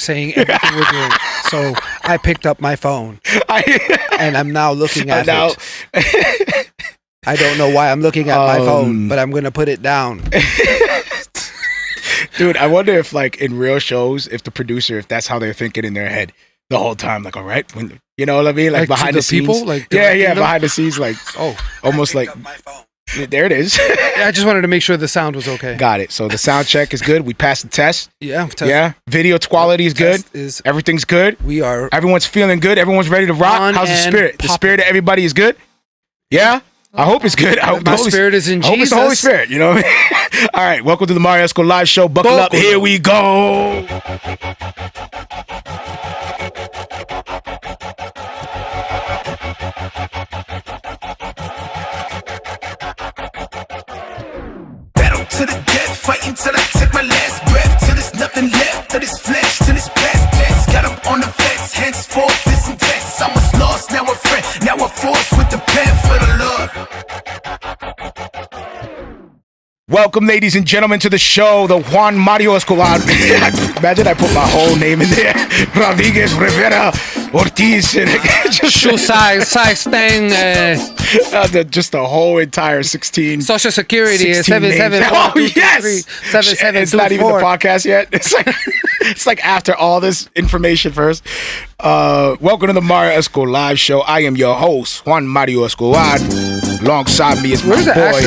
saying everything we're doing. So I picked up my phone and I'm now looking at it. I don't know why I'm looking at my phone, but I'm going to put it down. Dude, I wonder if like in real shows, if the producer, if that's how they're thinking in their head the whole time, like, all right, when, you know what I mean? Like behind the scenes. People, like behind the scenes, like, almost like, there it is. I just wanted to make sure the sound was okay. Got it. So the sound check is good. We passed the test. Yeah. Yeah. Video quality is good. Everything's good. Everyone's feeling good. Everyone's ready to rock. How's the spirit? The spirit of everybody is good. Yeah. I hope it's good. My spirit is in Jesus. I hope it's the Holy Spirit. You know what I mean? All right. Welcome to the Marrio Esco Live Show. Buckle up. Here we go. To the death, fighting till I take my last breath, till there's nothing left of this flesh, till it's past tense. Got up on the fence, henceforth this intense. I was lost, now a friend, now a force with the pen for the love. Welcome, ladies and gentlemen, to the show, the Juan Marrio Esco Gil. Imagine I put my whole name in there. Rodriguez, Rivera, Ortiz, and size thing. Just the whole entire 16. Social Security is 77. Oh yes, 77. It's not even the podcast yet. It's like after all this information first. Welcome to the Marrio Esco Live Show. I am your host, Juan Marrio Esco Gil. Alongside me is my boy,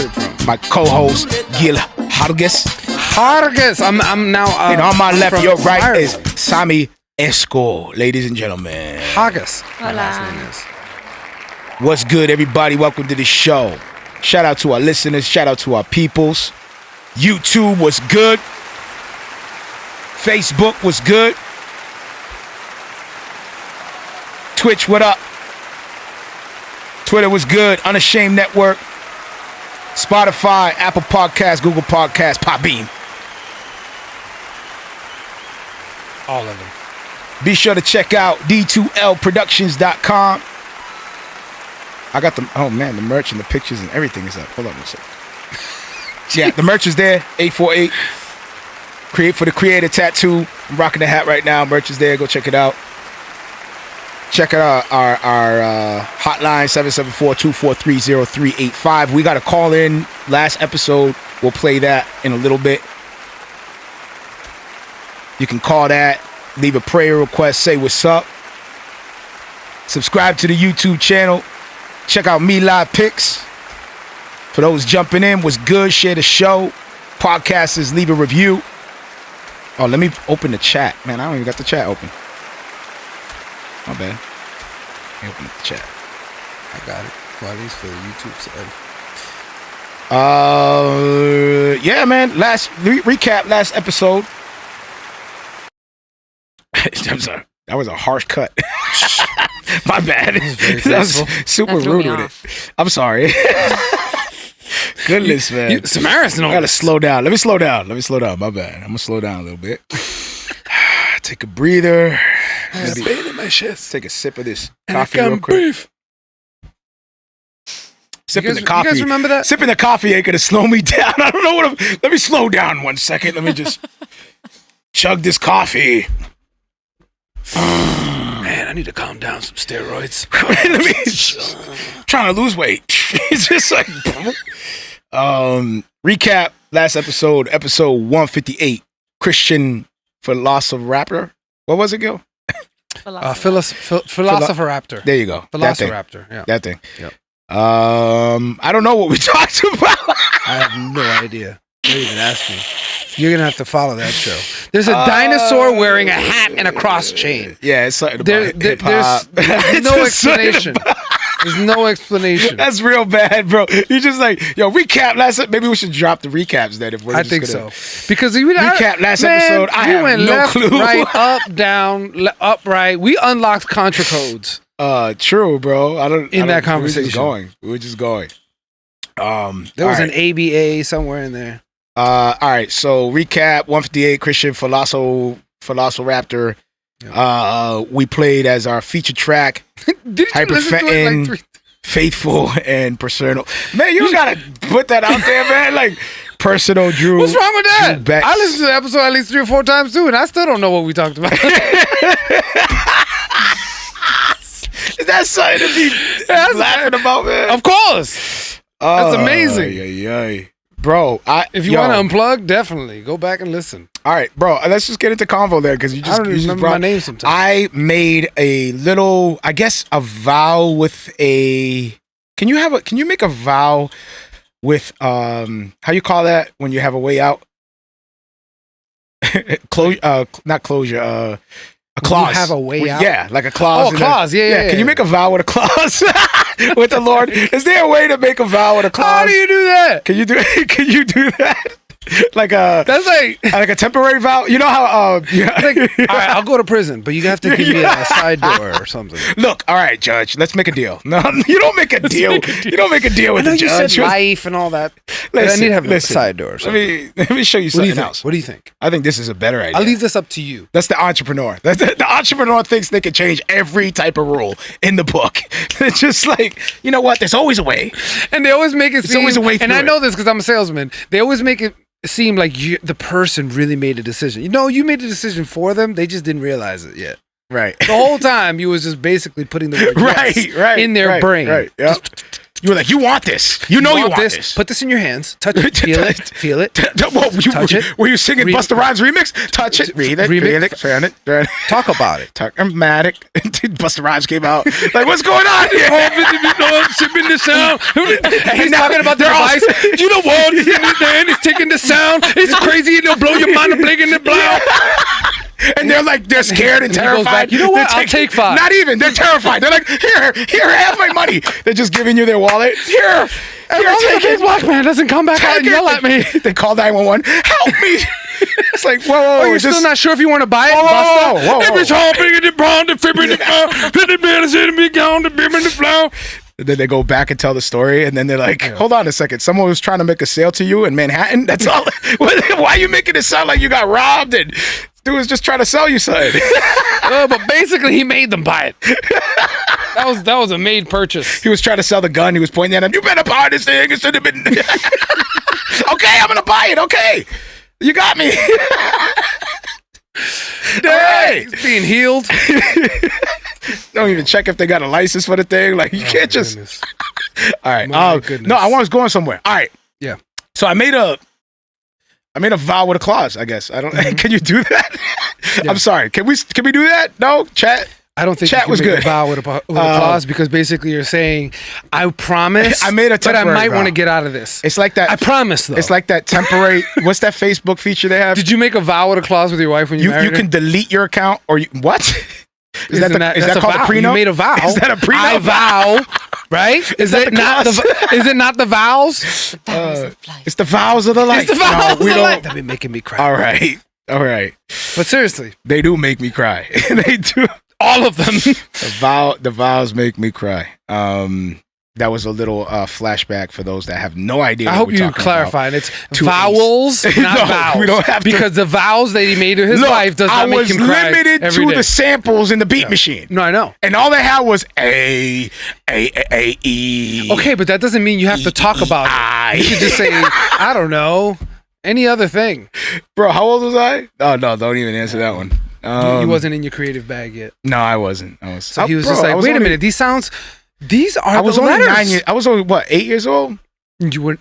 my co-host, Gil Vargas. I'm now. And on my left, your right is Samy Esco, ladies and gentlemen. Vargas. Hola. What's good, everybody? Welcome to the show. Shout out to our listeners. Shout out to our peoples. YouTube was good. Facebook was good. Twitch, what up? Twitter was good. Unashamed Network. Spotify, Apple Podcasts, Google Podcasts, Podbean. All of them. Be sure to check out d2lproductions.com. I got the, oh man, the merch and the pictures and everything is up. Hold on a second. Yeah, the merch is there, 848. Create for the Creator Tattoo. I'm rocking the hat right now. Merch is there. Go check it out. Check out our hotline, 774-243-0385. We got a call in last episode. We'll play that in a little bit. You can call that, leave a prayer request, say what's up. Subscribe to the YouTube channel. Check out Me Live Picks. For those jumping in, what's good? Share the show. Podcasters, leave a review. Oh, let me open the chat. Man, I don't even got the chat open. My bad. Let me open the chat. I got it. Well, at least for the YouTube side. Yeah, man. Recap last episode. I'm sorry. That was a harsh cut. My bad. That was super rude with it. I'm sorry. Goodness, man. Samaris, I gotta slow down. Let me slow down. My bad. I'm gonna slow down a little bit. Take a breather. Take a sip of this coffee real quick. Sipping the coffee. You guys remember that? Sipping the coffee ain't gonna slow me down. I don't know what let me slow down 1 second. Let me just chug this coffee. Man, I need to calm down some steroids. Trying to lose weight. It's just like recap last episode 158. Christian Philosopher. What was it, Gil? Philosopher-raptor. There you go. Velociraptor. Yeah. That thing. Yep. I don't know what we talked about. I have no idea. Don't even ask me. You're gonna have to follow that show. There's a dinosaur wearing a hat and a cross chain. Yeah, it's something about hip-hop. There's no explanation. There's no explanation. That's real bad, bro. You're just like, yo, recap last episode. Maybe we should drop the recaps then. If we're I think so. Because you recap last episode, I have no left, clue. Right, up, down, up, right. We unlocked contra codes. True, bro. In that conversation. We were just going. There was an ABA somewhere in there. All right, so recap 158 Christian Philosopher-raptor. We played as our feature track. Hyperfentin, Faithful, and Personal. Man, you gotta put that out there, man. Like Personal Drew. What's wrong with that? Drew Bex. I listened to the episode at least 3 or 4 times too, and I still don't know what we talked about. Is that something to be laughing about, man? Of course. That's amazing. Bro, if you want to unplug, definitely go back and listen. All right, bro, let's just get into convo there because I don't remember my name sometimes. I made a little, I guess, a vow with a. Can you make a vow with how you call that when you have a way out? Not closure. A clause. You have a way out? Yeah, like a clause. Oh, a clause. Yeah. Can you make a vow with a clause with the Lord? Is there a way to make a vow with a clause? How do you do that? Can you do that? Like that's like a temporary vow. You know how all right, I'll go to prison, but you have to give me a side door or something. Look, all right, Judge, let's make a deal. No, you don't make a deal. You don't make a deal with the you judge. Said life and all that. Listen, I need to have a side door or something. Let me show you something else. What do you think? I think this is a better idea. I'll leave this up to you. That's the entrepreneur. The entrepreneur thinks they can change every type of rule in the book. It's just like, you know what? There's always a way. And they always make it seem. There's always a way through and I know this because I'm a salesman. They always make it seem like the person really made a decision. You know, you made a decision for them. They just didn't realize it yet. Right. The whole time you was just basically putting the word right in their brain. Right. Yep. You were like, you want this. You know you want this. Put this in your hands. Touch it. Feel it. Touch it. Were you singing Busta Rhymes remix? Touch it. Read it. Feel it. Talk about it. Talk-o-matic. Busta Rhymes came out. Like, what's going on here? Shipping the sound. He's talking about the device. You know what? He's taking the sound. It's crazy. It'll blow your mind. Blinking the blow. And they're scared and terrified. You know what? I'll take 5. Not even. They're terrified. They're like, here, have my money. They're just giving you their wallet. Here, take it. Black man doesn't come back out and yell at me. They call 911. Help me. It's like, whoa. You're still not sure if you want to buy it? Whoa. Every time the brown, the fib in the flow, the bears in the gone, the bim in the flow. And then they go back and tell the story, and then they're like, hold on a second. Someone was trying to make a sale to you in Manhattan? That's all. Why are you making it sound like you got robbed? And dude was just trying to sell you something. But basically, he made them buy it. That was a made purchase. He was trying to sell the gun. He was pointing at him. You better buy this thing. It should have been. Okay, I'm going to buy it. Okay. You got me. Hey, it's being healed. Don't even check if they got a license for the thing. Like, you can't just. All right. No, I was going somewhere. All right. Yeah. So I made a vow with a clause, I guess. I don't. Can you do that? Yeah. I'm sorry. Can we do that? No, chat. I don't think chat was good. A vow with a clause because basically you're saying, I promise. I made a temporary but I might vow. Want to get out of this. It's like that. I promise, though. It's like that temporary. What's that Facebook feature they have? Did you make a vow with a clause with your wife when you married her? You can delete your account or what? Is that called a prenup? You made a vow. Is that a prenup? I vow, right? Is it not the vows? It's the vows of the life. It's the vows of the life. They've been making me cry. All right. But seriously, they do make me cry. They do. All of them. The vows make me cry. That was a little flashback for those that have no idea. I hope you clarified. It's vowels, not vows. We don't have because the vows that he made to his wife does not make him cry. I was limited to the samples in the beat machine. No, I know. And all they had was A, E. Okay, but that doesn't mean you have to talk about it. You could just say, I don't know, any other thing. Bro, how old was I? Oh no, don't even answer that one. He wasn't in your creative bag yet. No, I wasn't. So he was just like, wait a minute, these are I was only letters. 9 years. I was only what, 8 years old? You were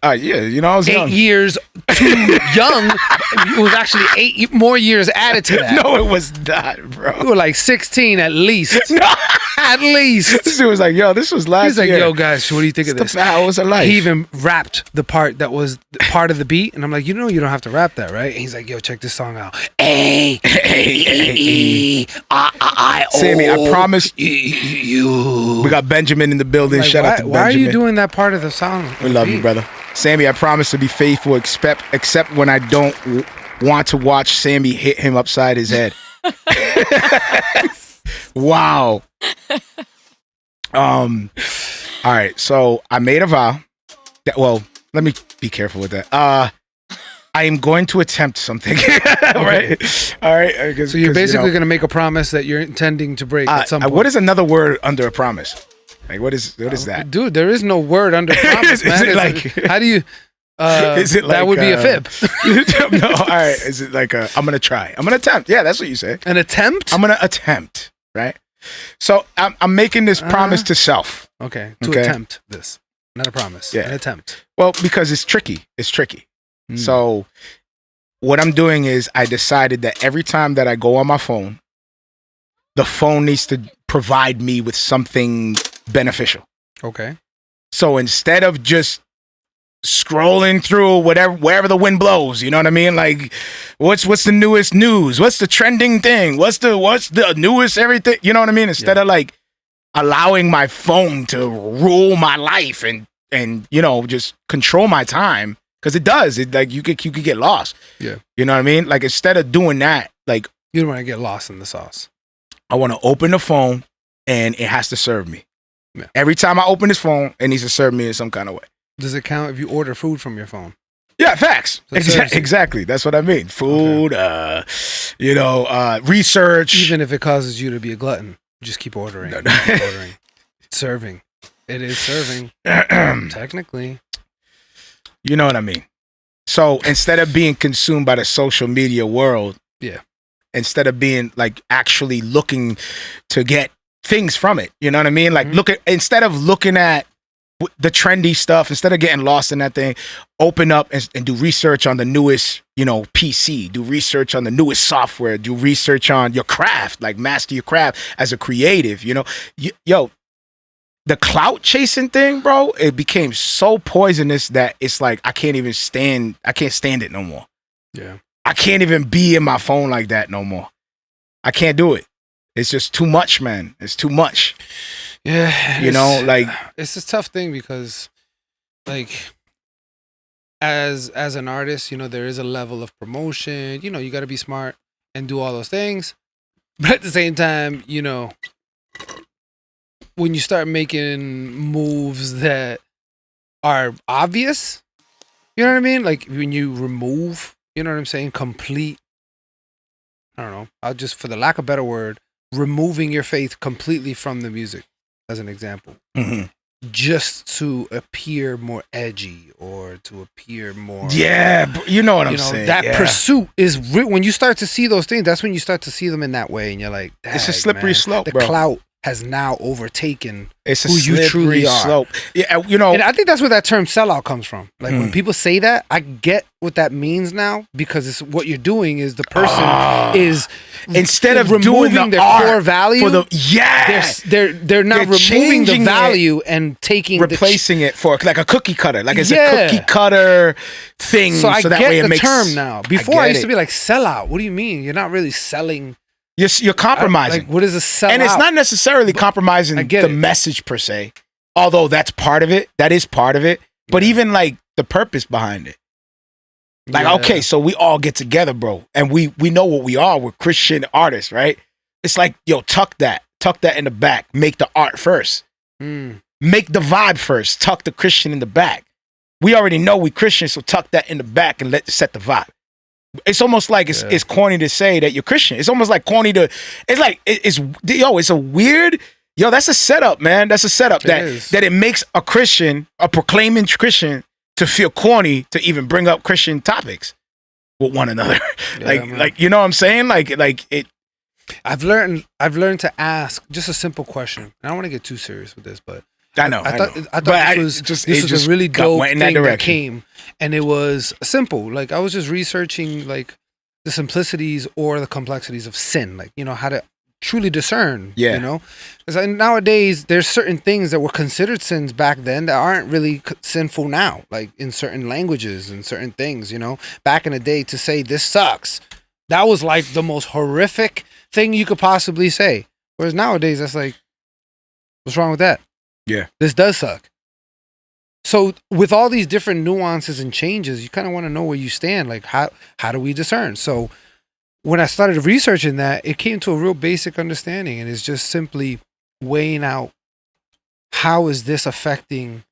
yeah, you know, I was 8 young. years too young. It was actually 8 more years added to that. No, it was not, bro. You were like 16 at least. No. At least. This dude was like, yo, this was last year. He's like, yo, guys, what do you think of this? The vows of life. He even rapped the part that was part of the beat. And I'm like, you know, you don't have to rap that, right? And he's like, yo, check this song out. A, E, I, O. Sammy, I promise you. We got Benjamin in the building. Like, Shout out to Benjamin. Why are you doing that part of the song? We love you, brother. Sammy, I promise to be faithful, except when I don't want to watch Sammy hit him upside his head. Wow. All right. So I made a vow. Well, let me be careful with that. I am going to attempt something. Right. All right. So you're basically going to make a promise that you're intending to break at some point. What is another word under a promise? Like what is that? Dude, there is no word under promise, man. Is it like how do you Is it like that would be a fib? No, all right. Is it like I'm gonna try? I'm gonna attempt. Yeah, that's what you say. An attempt? I'm gonna attempt. Right. So I'm making this promise to self. Okay. To attempt this, not a promise. Yeah. An attempt. Well, because it's tricky. It's tricky. So what I'm doing is I decided that every time that I go on my phone, the phone needs to provide me with something beneficial. Okay. So instead of just scrolling through wherever the wind blows, you know what I mean? Like, what's the newest news? What's the trending thing? What's the newest everything? You know what I mean? Instead of like allowing my phone to rule my life and you know, just control my time, because it does. It like you could get lost. Yeah. You know what I mean? Like, instead of doing that, like, you don't want to get lost in the sauce. I want to open the phone and it has to serve me. Yeah. Every time I open this phone, it needs to serve me in some kind of way. Does it count if you order food from your phone? Yeah, facts. So Exactly. That's what I mean. Food, you know, research. Even if it causes you to be a glutton, just keep ordering. No. Keep ordering. It's serving. It is serving. Technically. You know what I mean? So instead of being consumed by the social media world, instead of being like actually looking to get things from it, you know what I mean? Like instead of looking at the trendy stuff, instead of getting lost in that thing, open up and do research on the newest, you know, PC, do research on the newest software, do research on your craft, like master your craft as a creative, you know? Yo, the clout chasing thing, bro, it became so poisonous that it's like, I can't stand it no more. Yeah. I can't even be in my phone like that no more. I can't do it. It's just too much, man. It's too much. Yeah. You know, like, it's a tough thing because, like, as an artist, you know, there is a level of promotion. You know, you got to be smart and do all those things. But at the same time, you know, when you start making moves that are obvious, you know what I mean? Like when you remove, you know what I'm saying? Complete, I don't know, I'll just, for the lack of a better word, removing your faith completely from the music, as an example. Just to appear more edgy or to appear more... Yeah, you know what I'm saying. That pursuit is... when you start to see those things, that's when you start to see them in that way. And you're like, it's a slippery slope, the bro. clout has now overtaken it's a who you truly slope. are. Yeah, you know... And I think that's where that term sellout comes from. Like when people say that, I get what that means now, because it's what you're doing is the person is... Instead of removing doing the their art core value, for the they're not removing the value and taking replacing it for like a cookie cutter, like it's a cookie cutter thing. So I that get way it the makes, term now. Before I used to be like sellout. What do you mean? You're not really selling. You're compromising. Like, what is a sellout? And it's not necessarily compromising the message per se, although that's part of it. That is part of it. But even like the purpose behind it. Like, okay, so we all get together, bro. And we know what we are. We're Christian artists, right? It's like, yo, tuck that in the back. Make the art first. Make the vibe first. Tuck the Christian in the back. We already know we Christians, so tuck that in the back and set the vibe. It's almost like it's corny to say that you're Christian. It's almost like corny to, it's like, it's a weird, that's a setup, man. That's a setup that it makes a Christian, a proclaiming Christian, to feel corny to even bring up Christian topics with one another. Like, you know what I'm saying? Like it. I've learned to ask just a simple question. I don't want to get too serious with this, but I thought this was a really dope thing that came, and it was simple. Like I was just researching like the simplicities or the complexities of sin, like, you know, how to truly discern, you know, because nowadays there's certain things that were considered sins back then that aren't really sinful now, like in certain languages and certain things, you know. Back in the day, to say this sucks, that was like the most horrific thing you could possibly say, whereas nowadays that's like, what's wrong with that? This does suck. So with all these different nuances and changes, you kind of want to know where you stand, like how do we discern? So when I started researching that, it came to a real basic understanding, and it's just simply weighing out, how is this affecting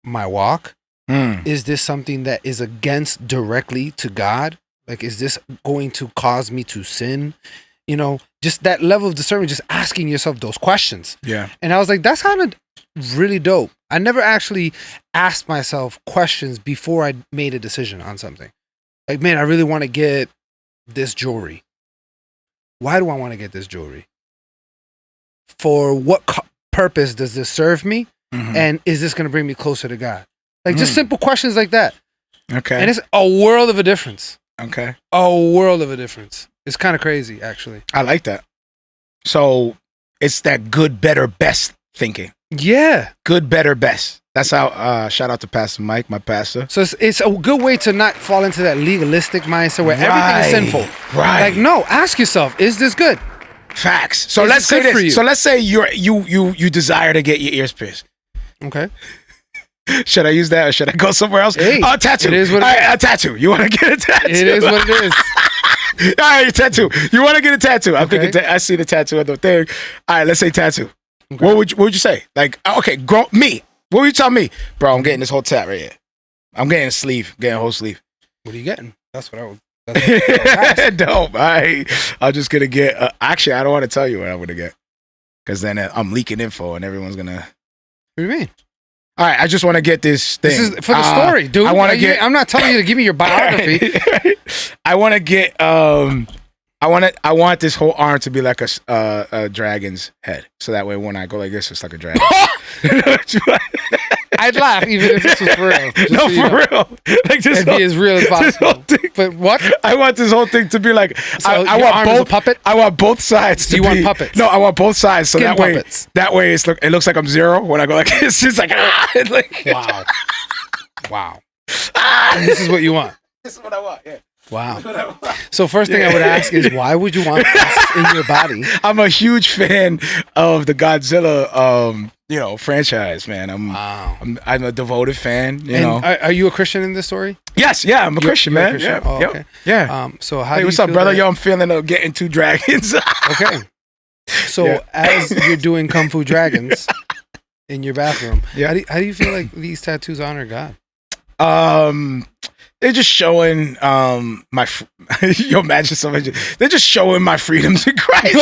my walk? Is this something that is against directly to God? Like, is this going to cause me to sin? You know, just that level of discernment, just asking yourself those questions. And I was like, that's kind of really dope. I never actually asked myself questions before I made a decision on something. Like, man, I really want to get this jewelry. Why do I want to get this jewelry? For what purpose does this serve me? Mm-hmm. And is this going to bring me closer to God? Like, just simple questions like that. Okay. And it's a world of a difference. Okay. A world of a difference. It's kind of crazy, actually. I like that. So it's that good, better, best thinking. Yeah. Good, better, best. That's how, shout out to Pastor Mike, my pastor. So it's a good way to not fall into that legalistic mindset where everything is sinful. Right. Like, no, ask yourself, is this good? Facts. So let's say this. So let's say you desire to get your ears pierced. Okay. Should I use that or should I go somewhere else? Hey, a tattoo. It is what it is. A tattoo. You want to get a tattoo? It is what it is. All right, tattoo. You want to get a tattoo? I'm thinking. I see the tattoo of the thing. All right, let's say tattoo. Okay. What would you say? Like, okay, me. What would you tell me, bro? I'm getting this whole tat right here. I'm getting a sleeve. Getting a whole sleeve. What are you getting? That's what I would. Dope. I'm just gonna get. Actually, I don't want to tell you what I'm gonna get because then I'm leaking info and everyone's gonna. What do you mean? All right, I just want to get this thing. This is for the story, dude. I want to get. I'm not telling you to give me your biography. I want to get. I want this whole arm to be like a dragon's head, so that way when I go like this, it's like a dragon. I'd laugh even if this was for real. No, for real. Like this. It'd be as real as possible. But what? I want this whole thing to be like. So I want both. A puppet? I want both sides. Do you want puppets? No, I want both sides. So Skin puppets. That way, it looks like I'm zero when I go like this. It's like wow. And this is what you want. This is what I want. Yeah. Wow. So first thing I would ask is why would you want this in your body? I'm a huge fan of the Godzilla franchise, man. I'm a devoted fan, you know. Are you a Christian in this story? Yes, yeah, I'm a Christian, man. Christian? Yeah. Oh, okay. Yeah. So how hey, what's up, brother? Yo, I'm feeling getting two dragons. Okay. So as you're doing Kung Fu Dragons in your bathroom, how do you feel like these tattoos honor God? They're just showing yo, imagine somebody. They're just showing my freedoms in Christ.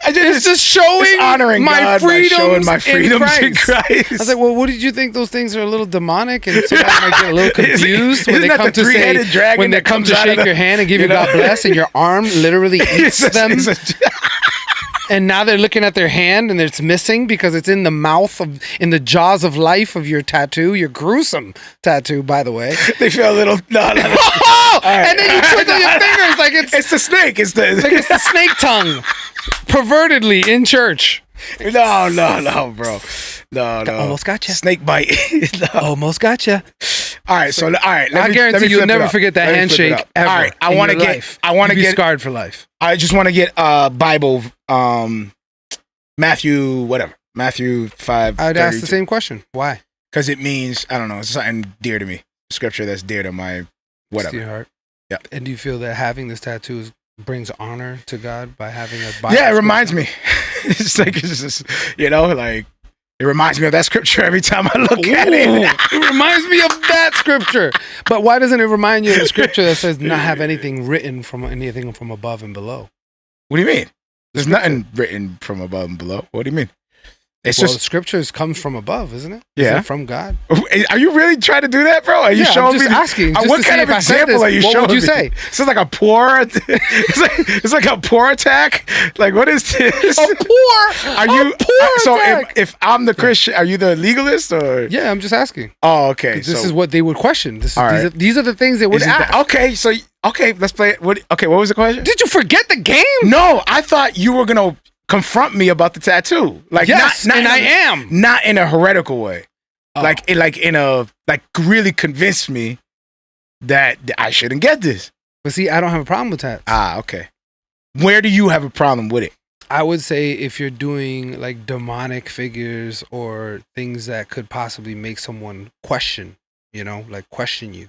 It's just showing it's honoring my God freedoms, by showing my freedoms in Christ. I was like, well, what did you think those things are a little demonic and somebody might get a little confused when they come to say when they come to shake your hand and give you God bless and your arm literally eats them. And now they're looking at their hand and it's missing because it's in the in the jaws of life of your tattoo, your gruesome tattoo, by the way. They feel a little, no. Oh! Right. And then you twiddle your fingers like it's the snake. It's the snake tongue, pervertedly in church. No, bro. No. Almost gotcha. Snake bite. No. Almost gotcha. All right, so I guarantee you'll never forget that handshake ever. All right, I want to get scarred for life. I just want to get Bible, Matthew 5. I'd ask the same question. Why? Because it means, I don't know, it's something dear to me. Scripture that's dear to my whatever. To your heart. Yeah. And do you feel that having this tattoo brings honor to God by having a Bible? Yeah, it reminds me. It's just, like. It reminds me of that scripture every time I look at it. It reminds me of that scripture. But why doesn't it remind you of the scripture that says not have anything written from anything from above and below? What do you mean? There's nothing written from above and below. What do you mean? It's just scriptures comes from above, isn't it? Yeah. Isn't it from God? Are you really trying to do that, bro? Are you showing I'm just me? Asking. Just what kind of example are you showing me? What would you say? This is like a poor. It's like a poor attack. Like what is this? A poor attack. So if I'm the Christian, are you the legalist or? Yeah, I'm just asking. Oh, okay. This is what they would question. These are the things they would ask. Okay, let's play it. What was the question? Did you forget the game? No, I thought you were gonna confront me about the tattoo. Like yes, I am. Not in a heretical way. Oh. Like really convince me that I shouldn't get this. But see, I don't have a problem with that. Okay. Where do you have a problem with it? I would say if you're doing like demonic figures or things that could possibly make someone question, question you.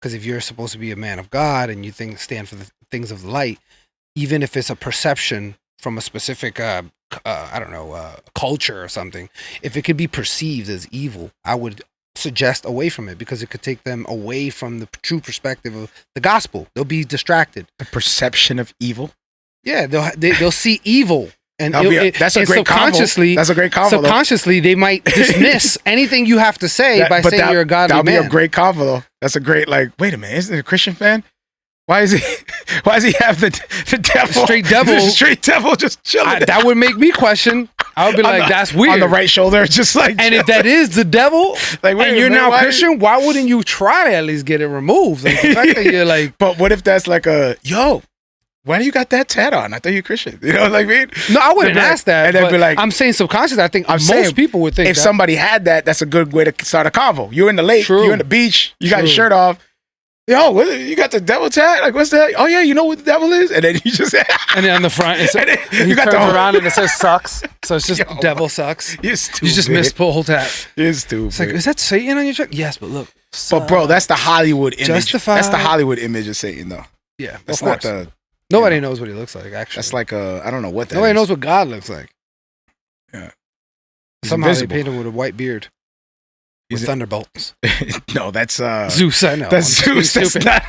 Because if you're supposed to be a man of God and you stand for the things of the light, even if it's a perception from a specific, culture or something, if it could be perceived as evil, I would suggest away from it because it could take them away from the true perspective of the gospel. They'll be distracted. The perception of evil? Yeah, they'll see evil And that's a great subconsciously, that's a great convo. Subconsciously, they might dismiss anything you have to say by saying you're a godly man. That'll be a great convo, though. That's a great, like, wait a minute, isn't it a Christian fan? Why does he have the devil? Straight devil just chilling. That would make me question. I would be like, that's weird. On the right shoulder, just like. And if that is the devil, like, and you're now Christian, why wouldn't you try to at least get it removed? Like, the fact that you're like. But what if that's like why do you got that tat on? I thought you were Christian. You know, like, I mean? No, I wouldn't ask that. And then be like, I'm saying subconsciously, I think most people would think if somebody had that, that's a good way to start a convo. You're in the lake, you're in the beach, you got your shirt off. Yo, you got the devil tat? Like, what's that? Oh, yeah, you know what the devil is? And then you just... and then on the front, you got the around and it says sucks. So it's just devil sucks. You're stupid. You just missed the whole tat. You're stupid. It's like, is that Satan on your shirt? Yes, but look. But, bro, that's the Hollywood image. Justified. That's the Hollywood image of Satan, though. Yeah, that's not the... Nobody knows what he looks like, actually. That's like I don't know what that Nobody knows what God looks like. Yeah. Somehow they paint him with a white beard. With thunderbolts. No, that's Zeus, I know. That's Zeus. That's not...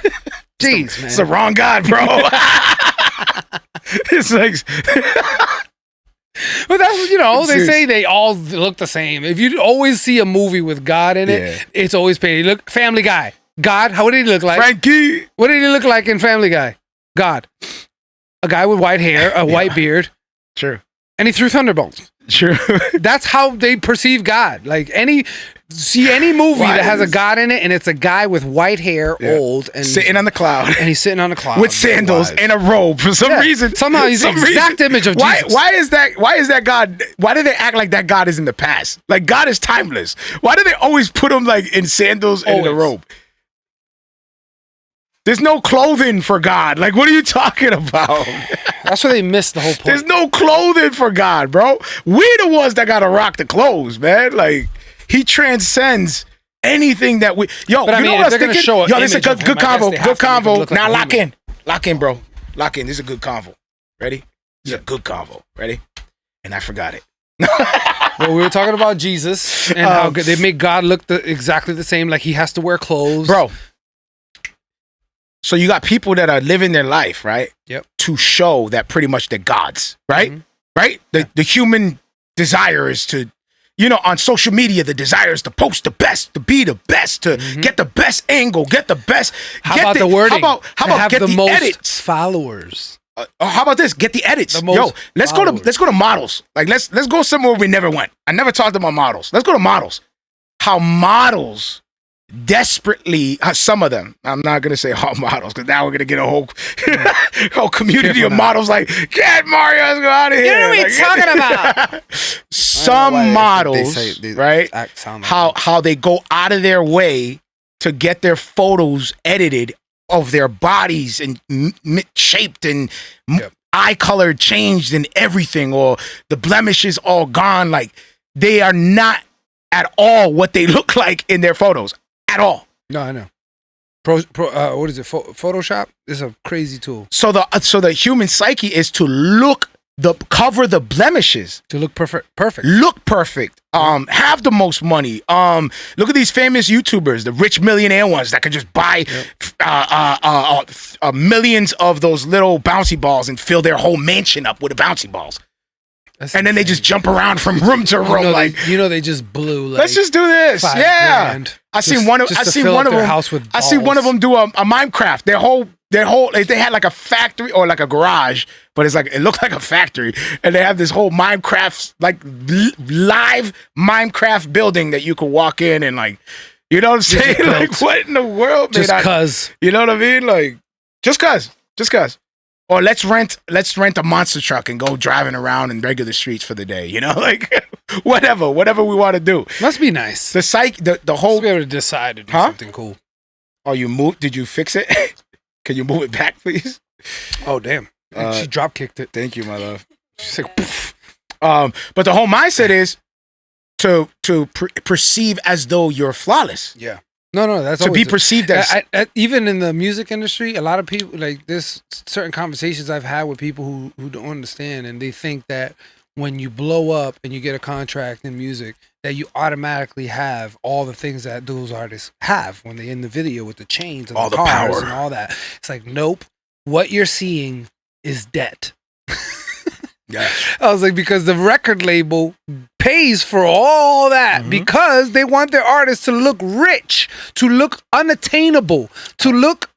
Jeez, man. It's the wrong God, bro. It's like... But that's, they say they all look the same. If you always see a movie with God in it, it's always painted. Look, Family Guy. God, what did he look like? Frankie. What did he look like in Family Guy? God. A guy with white hair, a white beard. True. And he threw thunderbolts. True. That's how they perceive God. Like any movie that has a God in it and it's a guy with white hair, old and sitting on the cloud. And he's sitting on the cloud with sandals and a robe for some reason. Somehow he's the exact image of Jesus. Why is that God? Why do they act like that God is in the past? Like, God is timeless. Why do they always put him like in sandals and in a robe? There's no clothing for God. Like, what are you talking about? That's where they missed the whole point. There's no clothing for God, bro. We're the ones that gotta rock the clothes, man. Like, he transcends anything that we. Yo, but you know what I was thinking? Yo, this is a good convo. Good convo. Now lock in, bro. Lock in. This is a good convo. Ready? This is a good convo. Ready? And I forgot it. Well, we were talking about Jesus and how they make God look exactly the same. Like he has to wear clothes, bro. So you got people that are living their life, right? Yep. To show that pretty much they're gods, right? Mm-hmm. Right? The human desire is to, on social media, the desire is to post the best, to be the best, to get the best angle, get the best. How about the wording? How about get the most edits? Followers. How about this? Get the edits. Yo, let's go to models. Like let's go somewhere we never went. I never talked about models. Let's go to models. How models desperately, some of them, I'm not gonna say all models because now we're gonna get a whole community of models like, get Marrio Esco out of here. You know what we're talking about. Some models, right? How they go out of their way to get their photos edited of their bodies and shaped and eye color changed and everything, or the blemishes all gone. Like, they are not at all what they look like in their photos. At all. No, I know. What is it? Photoshop is a crazy tool. So the human psyche is to cover the blemishes, to look perfect. Look perfect. Have the most money. Look at these famous YouTubers, the rich millionaire ones that can just buy millions of those little bouncy balls and fill their whole mansion up with the bouncy balls. That's and then they just jump around from room to room, they just blew. Like, let's just do this. Yeah, I seen one of them. I see one of them do a Minecraft. Their whole. They had like a factory or like a garage, but it looked like a factory, and they have this whole Minecraft live Minecraft building that you could walk in and you know what I'm saying? Like, what in the world? Just cause. You know what I mean? Like, just cause. Or let's rent a monster truck and go driving around in regular streets for the day. Like whatever we want to do. Must be nice. The whole. Must be able to decide to do something cool. Oh, you moved? Did you fix it? Can you move it back, please? Oh, damn! She drop kicked it. Thank you, my love. She's like, poof. But the whole mindset is to perceive as though you're flawless. Yeah. No, that's to be perceived as. Even in the music industry, a lot of people, there's certain conversations I've had with people who don't understand, and they think that when you blow up and you get a contract in music, that you automatically have all the things that those artists have when they're in the video with the chains and all the cars power and all that. It's like, nope. What you're seeing is debt. Yeah. I was like, because the record label pays for all that because they want their artists to look rich, to look unattainable, to look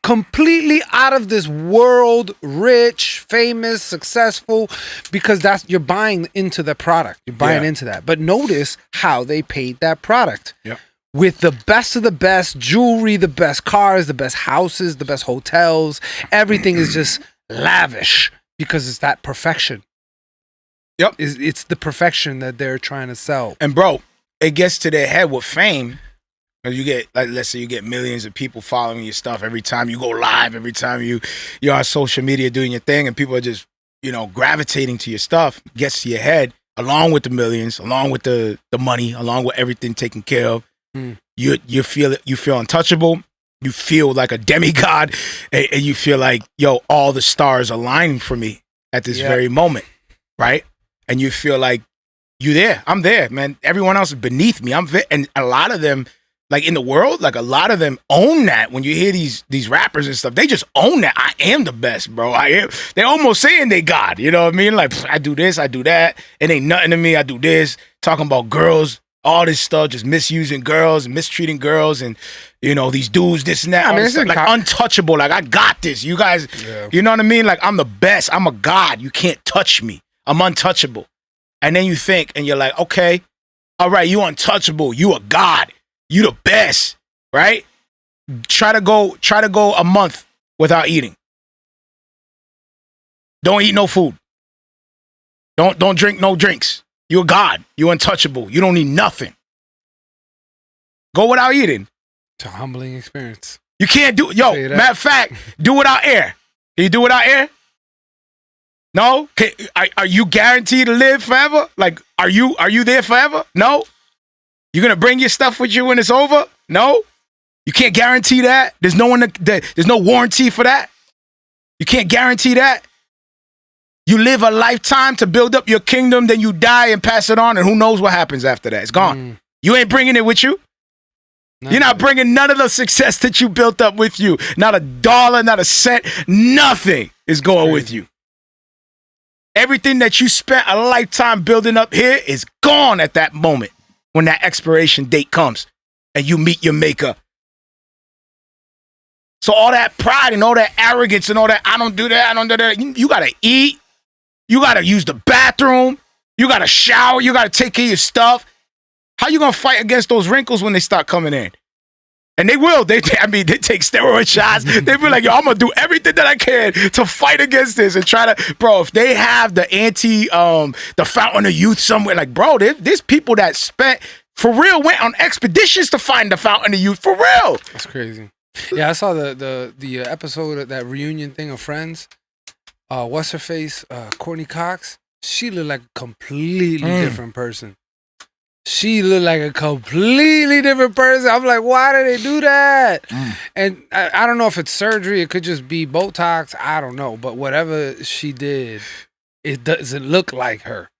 completely out of this world, rich, famous, successful, because you're buying into the product. You're buying into that. But notice how they paid that product. Yep. With the best of the best jewelry, the best cars, the best houses, the best hotels. Everything is just lavish because it's that perfection. Yep. It's the perfection that they're trying to sell. And bro, it gets to their head with fame. You get, like, let's say you get millions of people following your stuff every time you go live, every time you're on social media doing your thing, and people are just, gravitating to your stuff. Gets to your head, along with the millions, along with the money, along with everything taken care of. You feel untouchable. You feel like a demigod, and you feel like, yo, all the stars aligning for me at this very moment, right? And you feel like I'm there, man. Everyone else is beneath me. And a lot of them, like in the world, like a lot of them own that. When you hear these rappers and stuff, they just own that. I am the best, bro. I am. They're almost saying they God. You know what I mean? Like, I do this, I do that. It ain't nothing to me. I do this. Talking about girls, all this stuff, just misusing girls and mistreating girls, and these dudes, this and that. I mean, it's like untouchable. Like, I got this. You guys, you know what I mean? Like, I'm the best. I'm a God. You can't touch me. I'm untouchable. And then you think, and you're like, okay, all right, you untouchable. You a God. You the best, right? Try to go a month without eating. Don't eat no food. Don't drink no drinks. You're a God. You're untouchable. You don't need nothing. Go without eating. It's a humbling experience. You can't do, matter of fact, do without air. Can you do without air? No? Are you guaranteed to live forever? Like, are you there forever? No? You're going to bring your stuff with you when it's over? No? You can't guarantee that? There's no warranty for that? You can't guarantee that? You live a lifetime to build up your kingdom, then you die and pass it on, and who knows what happens after that? It's gone. You ain't bringing it with you. You're not bringing none of the success that you built up with you. Not a dollar, not a cent, nothing is going with you. Everything that you spent a lifetime building up here is gone at that moment when that expiration date comes and you meet your maker. So all that pride and all that arrogance and all that, I don't do that. You got to eat. You got to use the bathroom. You got to shower. You got to take care of your stuff. How you going to fight against those wrinkles when they start coming in? And they will. They take steroid shots. They be like, yo, I'm going to do everything that I can to fight against this and try to, bro, if they have the the fountain of youth somewhere, like, bro, there's people that for real, went on expeditions to find the fountain of youth, for real. That's crazy. Yeah, I saw the episode of that reunion thing of Friends. What's her face? Courtney Cox. She looked like a completely different person. She looked like a completely different person. I'm like, why did they do that? And I don't know if it's surgery. It could just be Botox. I don't know. But whatever she did, it doesn't look like her.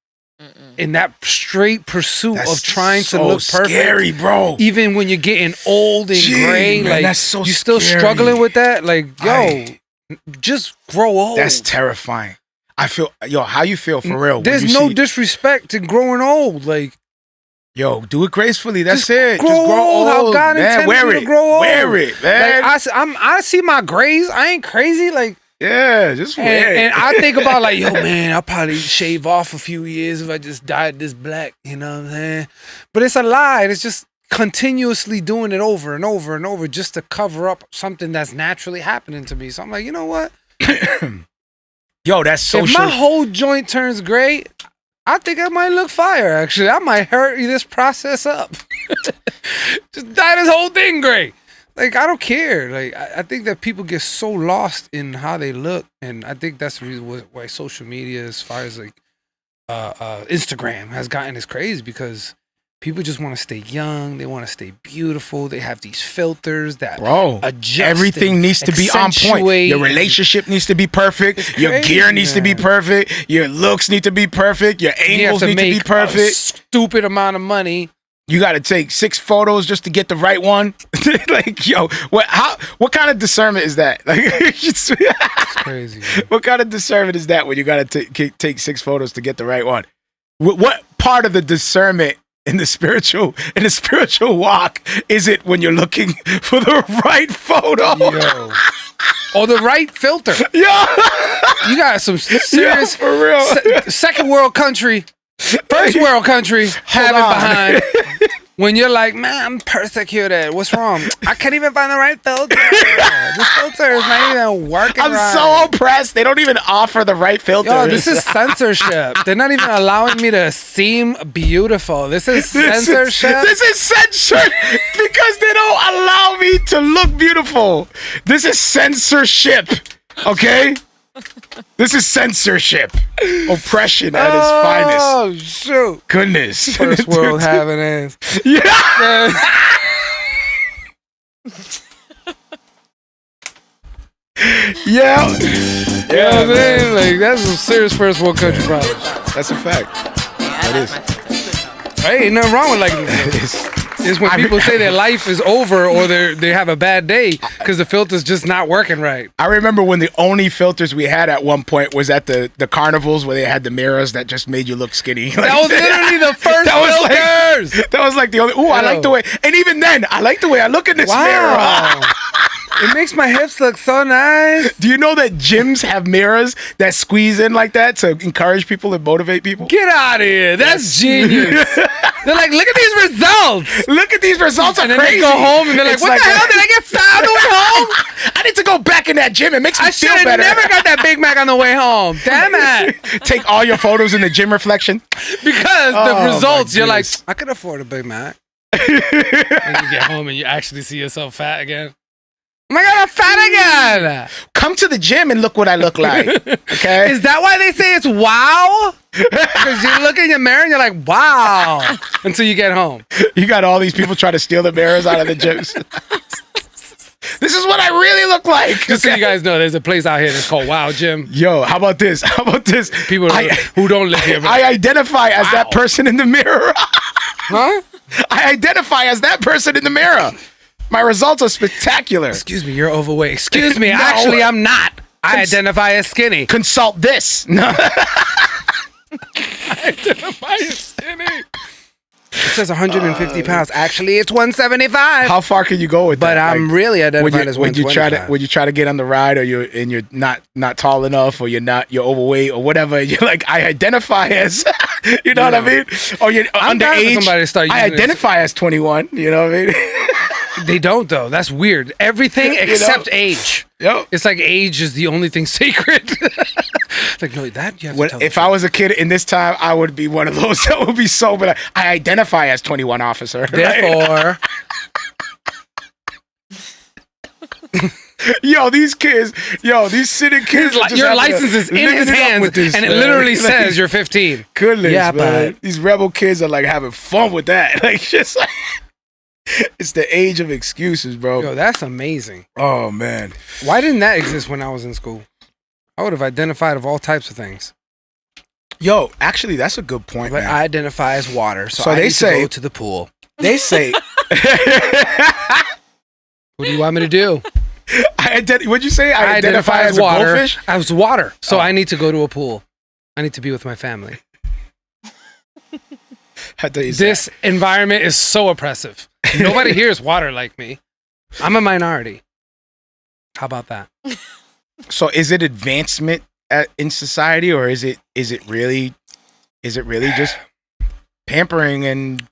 In that straight pursuit of trying to look perfect. Scary, bro. Even when you're getting old and gray, man, like, that's so you still struggling with that? Like, just grow old. That's terrifying. I feel, how you feel for real? There's no disrespect to growing old. Like, yo, do it gracefully. That's it. Just grow old. How God intended you to grow old. Wear it, man. Like, I see my grays. I ain't crazy. Like, yeah, just wear it. And I think about, like, yo, man, I'll probably shave off a few years if I just dyed this black. You know what I'm saying? But it's a lie. It's just continuously doing it over and over and over just to cover up something that's naturally happening to me. So I'm like, you know what? Yo, that's social. If my whole joint turns gray, I think I might look fire, actually. I might hurry this process up. Just dye this whole thing gray. Like, I don't care. Like, I think that people get so lost in how they look. And I think that's the reason why social media, as far as, like, Instagram has gotten as crazy, because people just want to stay young. They want to stay beautiful. They have these filters that adjust. Everything needs to be on point. Your relationship needs to be perfect. Your gear needs to be perfect. Your looks need to be perfect. Your angles need to be perfect. A stupid amount of money You got to take 6 photos just to get the right one. Like, yo, what kind of discernment is that? Like, it's crazy. What kind of discernment is that when you got to take 6 photos to get the right one? What part of the discernment in the spiritual walk is it when you're looking for the right photo? Yo. Or the right filter? Yeah. You got some serious, for real. Second world country. First world country, have it behind. When you're like, man, I'm persecuted. What's wrong? I can't even find the right filter. This filter is not even working. I'm so oppressed. They don't even offer the right filter. Yo, this is censorship. They're not even allowing me to seem beautiful. This is censorship. This is censorship because they don't allow me to look beautiful. This is censorship. Okay? This is censorship. Oppression at its finest. Oh, shoot. Goodness. First world having ass. Yeah. Yeah. Yeah, man. Like, that's some serious first world country problems. That's a fact. That is. Hey, ain't nothing wrong with like this. It's when people say their life is over or they have a bad day because the filter's just not working right. I remember when the only filters we had at one point was at the carnivals where they had the mirrors that just made you look skinny. That was literally the first filters. That was like the only. Ooh, I like the way. And even then, I like the way I look in this mirror. It makes my hips look so nice. Do you know that gyms have mirrors that squeeze in like that to encourage people and motivate people? Get out of here. That's genius. They're like, look at these results. Look at these results. And are then crazy. They go home and they're like, what the hell? Did I get fat on the way home? I need to go back in that gym. It makes me feel better. I should have never got that Big Mac on the way home. Damn it. Take all your photos in the gym reflection. Because the results, you're like, I could afford a Big Mac. And you get home and you actually see yourself fat again. Oh my God, I'm fat again. Come to the gym and look what I look like. Okay. Is that why they say it's wow? Because you look in your mirror and you're like, wow. Until you get home. You got all these people trying to steal the mirrors out of the gyms. This is what I really look like. Just so you guys know, there's a place out here that's called Wow Gym. Yo, how about this? How about this? People who don't live here. I identify as that person in the mirror. Huh? I identify as that person in the mirror. My results are spectacular. Excuse me, you're overweight. Excuse me, no. Actually, I'm not. I identify as skinny. Consult this. No. I identify as skinny. It says 150 pounds. Actually, it's 175. How far can you go with that? But I'm really identified as 125. Would you try to get on the ride, or you're not tall enough, or you're overweight, or whatever? You're like, I identify as, you know what I mean? Or you're underage. I identify as 21. You know what I mean? They don't though. That's weird. Everything except age. Yep. It's like age is the only thing sacred. It's like, no, that you have to tell if I was a kid in this time, I would be one of those that would be so. But I identify as 21 officer. Therefore. These kids, these city kids. Your license is in his hands, and it literally says you're 15. Goodness, yeah, man. These rebel kids are like having fun with that. Like, just like. It's the age of excuses, bro. Yo, that's amazing. Oh, man. Why didn't that exist when I was in school? I would have identified of all types of things. Yo, actually, that's a good point, man. I identify as water, so I need to go to the pool. They say... What do you want me to do? What'd you say? I identify as water. A goldfish? I was water, so I need to go to a pool. I need to be with my family. This environment is so oppressive. Nobody here is water like me. I'm a minority. How about that? So is it advancement in society, or is it really just pampering and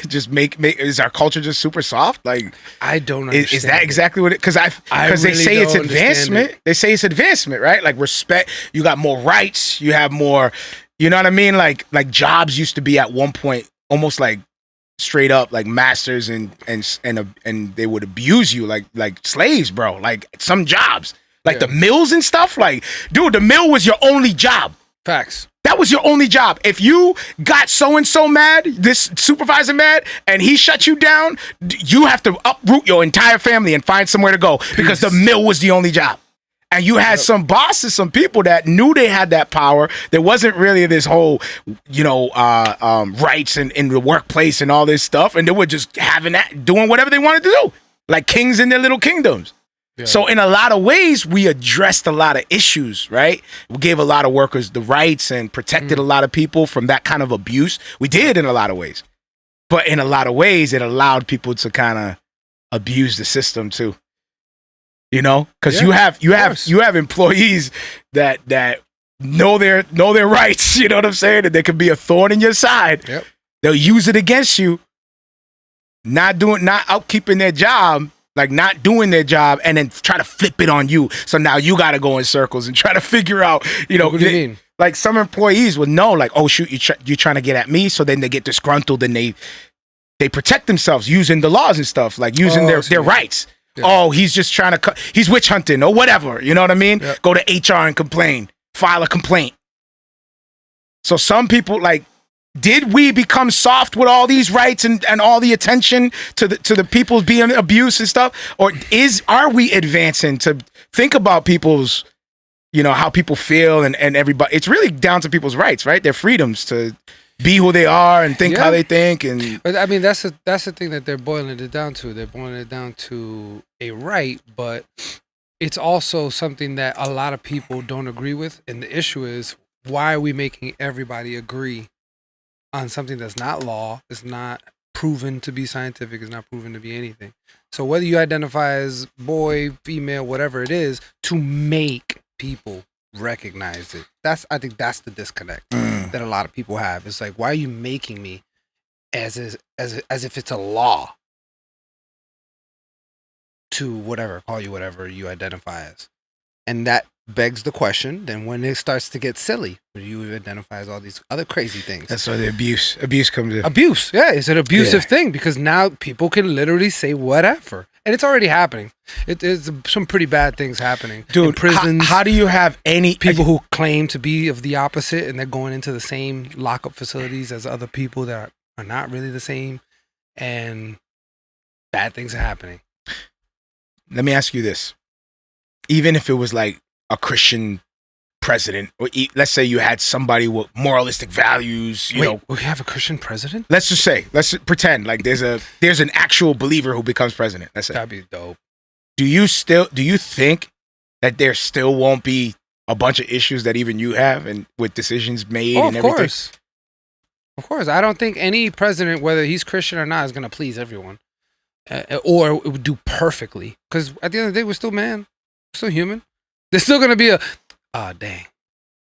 just make is our culture just super soft? Like, I don't understand. Is that exactly what it? Because they say it's advancement. They say it's advancement, right? Like respect. You got more rights. You have more. You know what I mean? Like jobs used to be at one point almost like straight up like masters and they would abuse you like slaves, bro. Like some jobs, like the mills and stuff. Like, dude, the mill was your only job. Facts. That was your only job. If you got so-and-so mad, this supervisor mad, and he shut you down, you have to uproot your entire family and find somewhere to go because the mill was the only job. And you had some bosses, some people that knew they had that power. There wasn't really this whole, rights in the workplace and all this stuff. And they were just having that, doing whatever they wanted to do, like kings in their little kingdoms. Yeah. So in a lot of ways, we addressed a lot of issues, right? We gave a lot of workers the rights and protected a lot of people from that kind of abuse. We did in a lot of ways. But in a lot of ways, it allowed people to kind of abuse the system too. Because you have employees that know their rights. You know what I'm saying? And they could be a thorn in your side. Yep. They'll use it against you. Not outkeeping their job, like not doing their job, and then try to flip it on you. So now you got to go in circles and try to figure out. What do you mean? Like some employees would know, like, oh shoot, you're trying to get at me. So then they get disgruntled and they protect themselves using the laws and stuff, like using their rights. Yeah. Oh, he's just trying to he's witch hunting or whatever. You know what I mean? Yep. Go to HR and complain, file a complaint. So some people, like, did we become soft with all these rights and all the attention to the people being abused and stuff? Or are we advancing to think about people's, how people feel and everybody? It's really down to people's rights, right? Their freedoms to be who they are and think how they think. But I mean, that's the thing that they're boiling it down to. They're boiling it down to a right, but it's also something that a lot of people don't agree with. And the issue is, why are we making everybody agree on something that's not law, is not proven to be scientific, is not proven to be anything? So whether you identify as boy, female, whatever it is, to make people recognize it. I think that's the disconnect that a lot of people have. It's like, why are you making me as if it's a law to call you whatever you identify as? And that begs the question, then when it starts to get silly, when you identify as all these other crazy things. That's why the abuse comes in. Abuse, yeah, it's an abusive thing, because now people can literally say whatever. And it's already happening. There's some pretty bad things happening. Dude, in prisons. How do you have any people who claim to be of the opposite, and they're going into the same lockup facilities as other people that are not really the same, and bad things are happening? Let me ask you this. Even if it was like a Christian president, or let's say you had somebody with moralistic values, we have a Christian president? Let's pretend like there's an actual believer who becomes president. Let's say. That'd be dope. Do you think that there still won't be a bunch of issues that even you have, and with decisions made and everything? Of course. I don't think any president, whether he's Christian or not, is going to please everyone or do perfectly. Because at the end of the day, we're still man. We're still human. There's still going to be dang,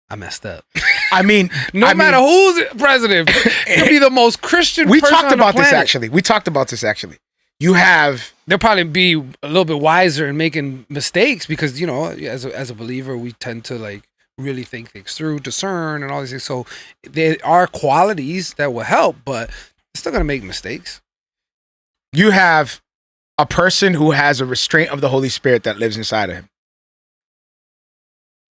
I messed up. I mean, no matter who's president, it'll be the most Christian person on the planet. We talked about this actually. They'll probably be a little bit wiser in making mistakes, because, as a believer, we tend to like really think things through, discern, and all these things. So there are qualities that will help, but they're still going to make mistakes. You have a person who has a restraint of the Holy Spirit that lives inside of him.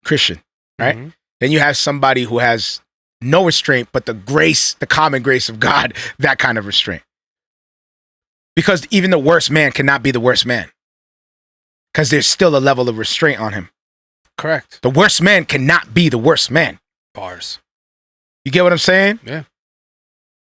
Christian, right? Mm-hmm. Then you have somebody who has no restraint, but the common grace of God, that kind of restraint. Because even the worst man cannot be the worst man, because there's still a level of restraint on him. Correct. The worst man cannot be the worst man. Bars. You get what I'm saying? Yeah.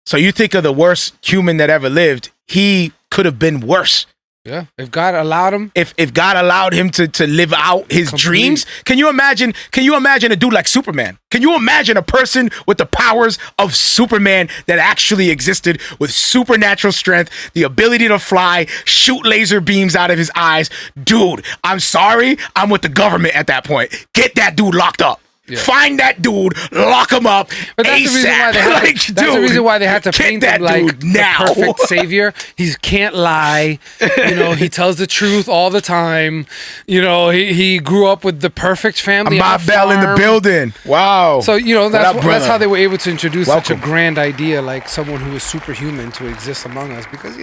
So you think of the worst human that ever lived, he could have been worse. Yeah, if God allowed him, if God allowed him to live out his dreams, can you imagine a dude like Superman? Can you imagine a person with the powers of Superman that actually existed, with supernatural strength, the ability to fly, shoot laser beams out of his eyes? Dude, I'm sorry, I'm with the government at that point. Get that dude locked up. Yeah. Find that dude, lock him up. But that's ASAP. The reason why they had to paint him like the perfect savior. He can't lie. He tells the truth all the time. He grew up with the perfect family. Bob Bell in the building. Wow. So that's how they were able to introduce such a grand idea, like someone who is superhuman, to exist among us, because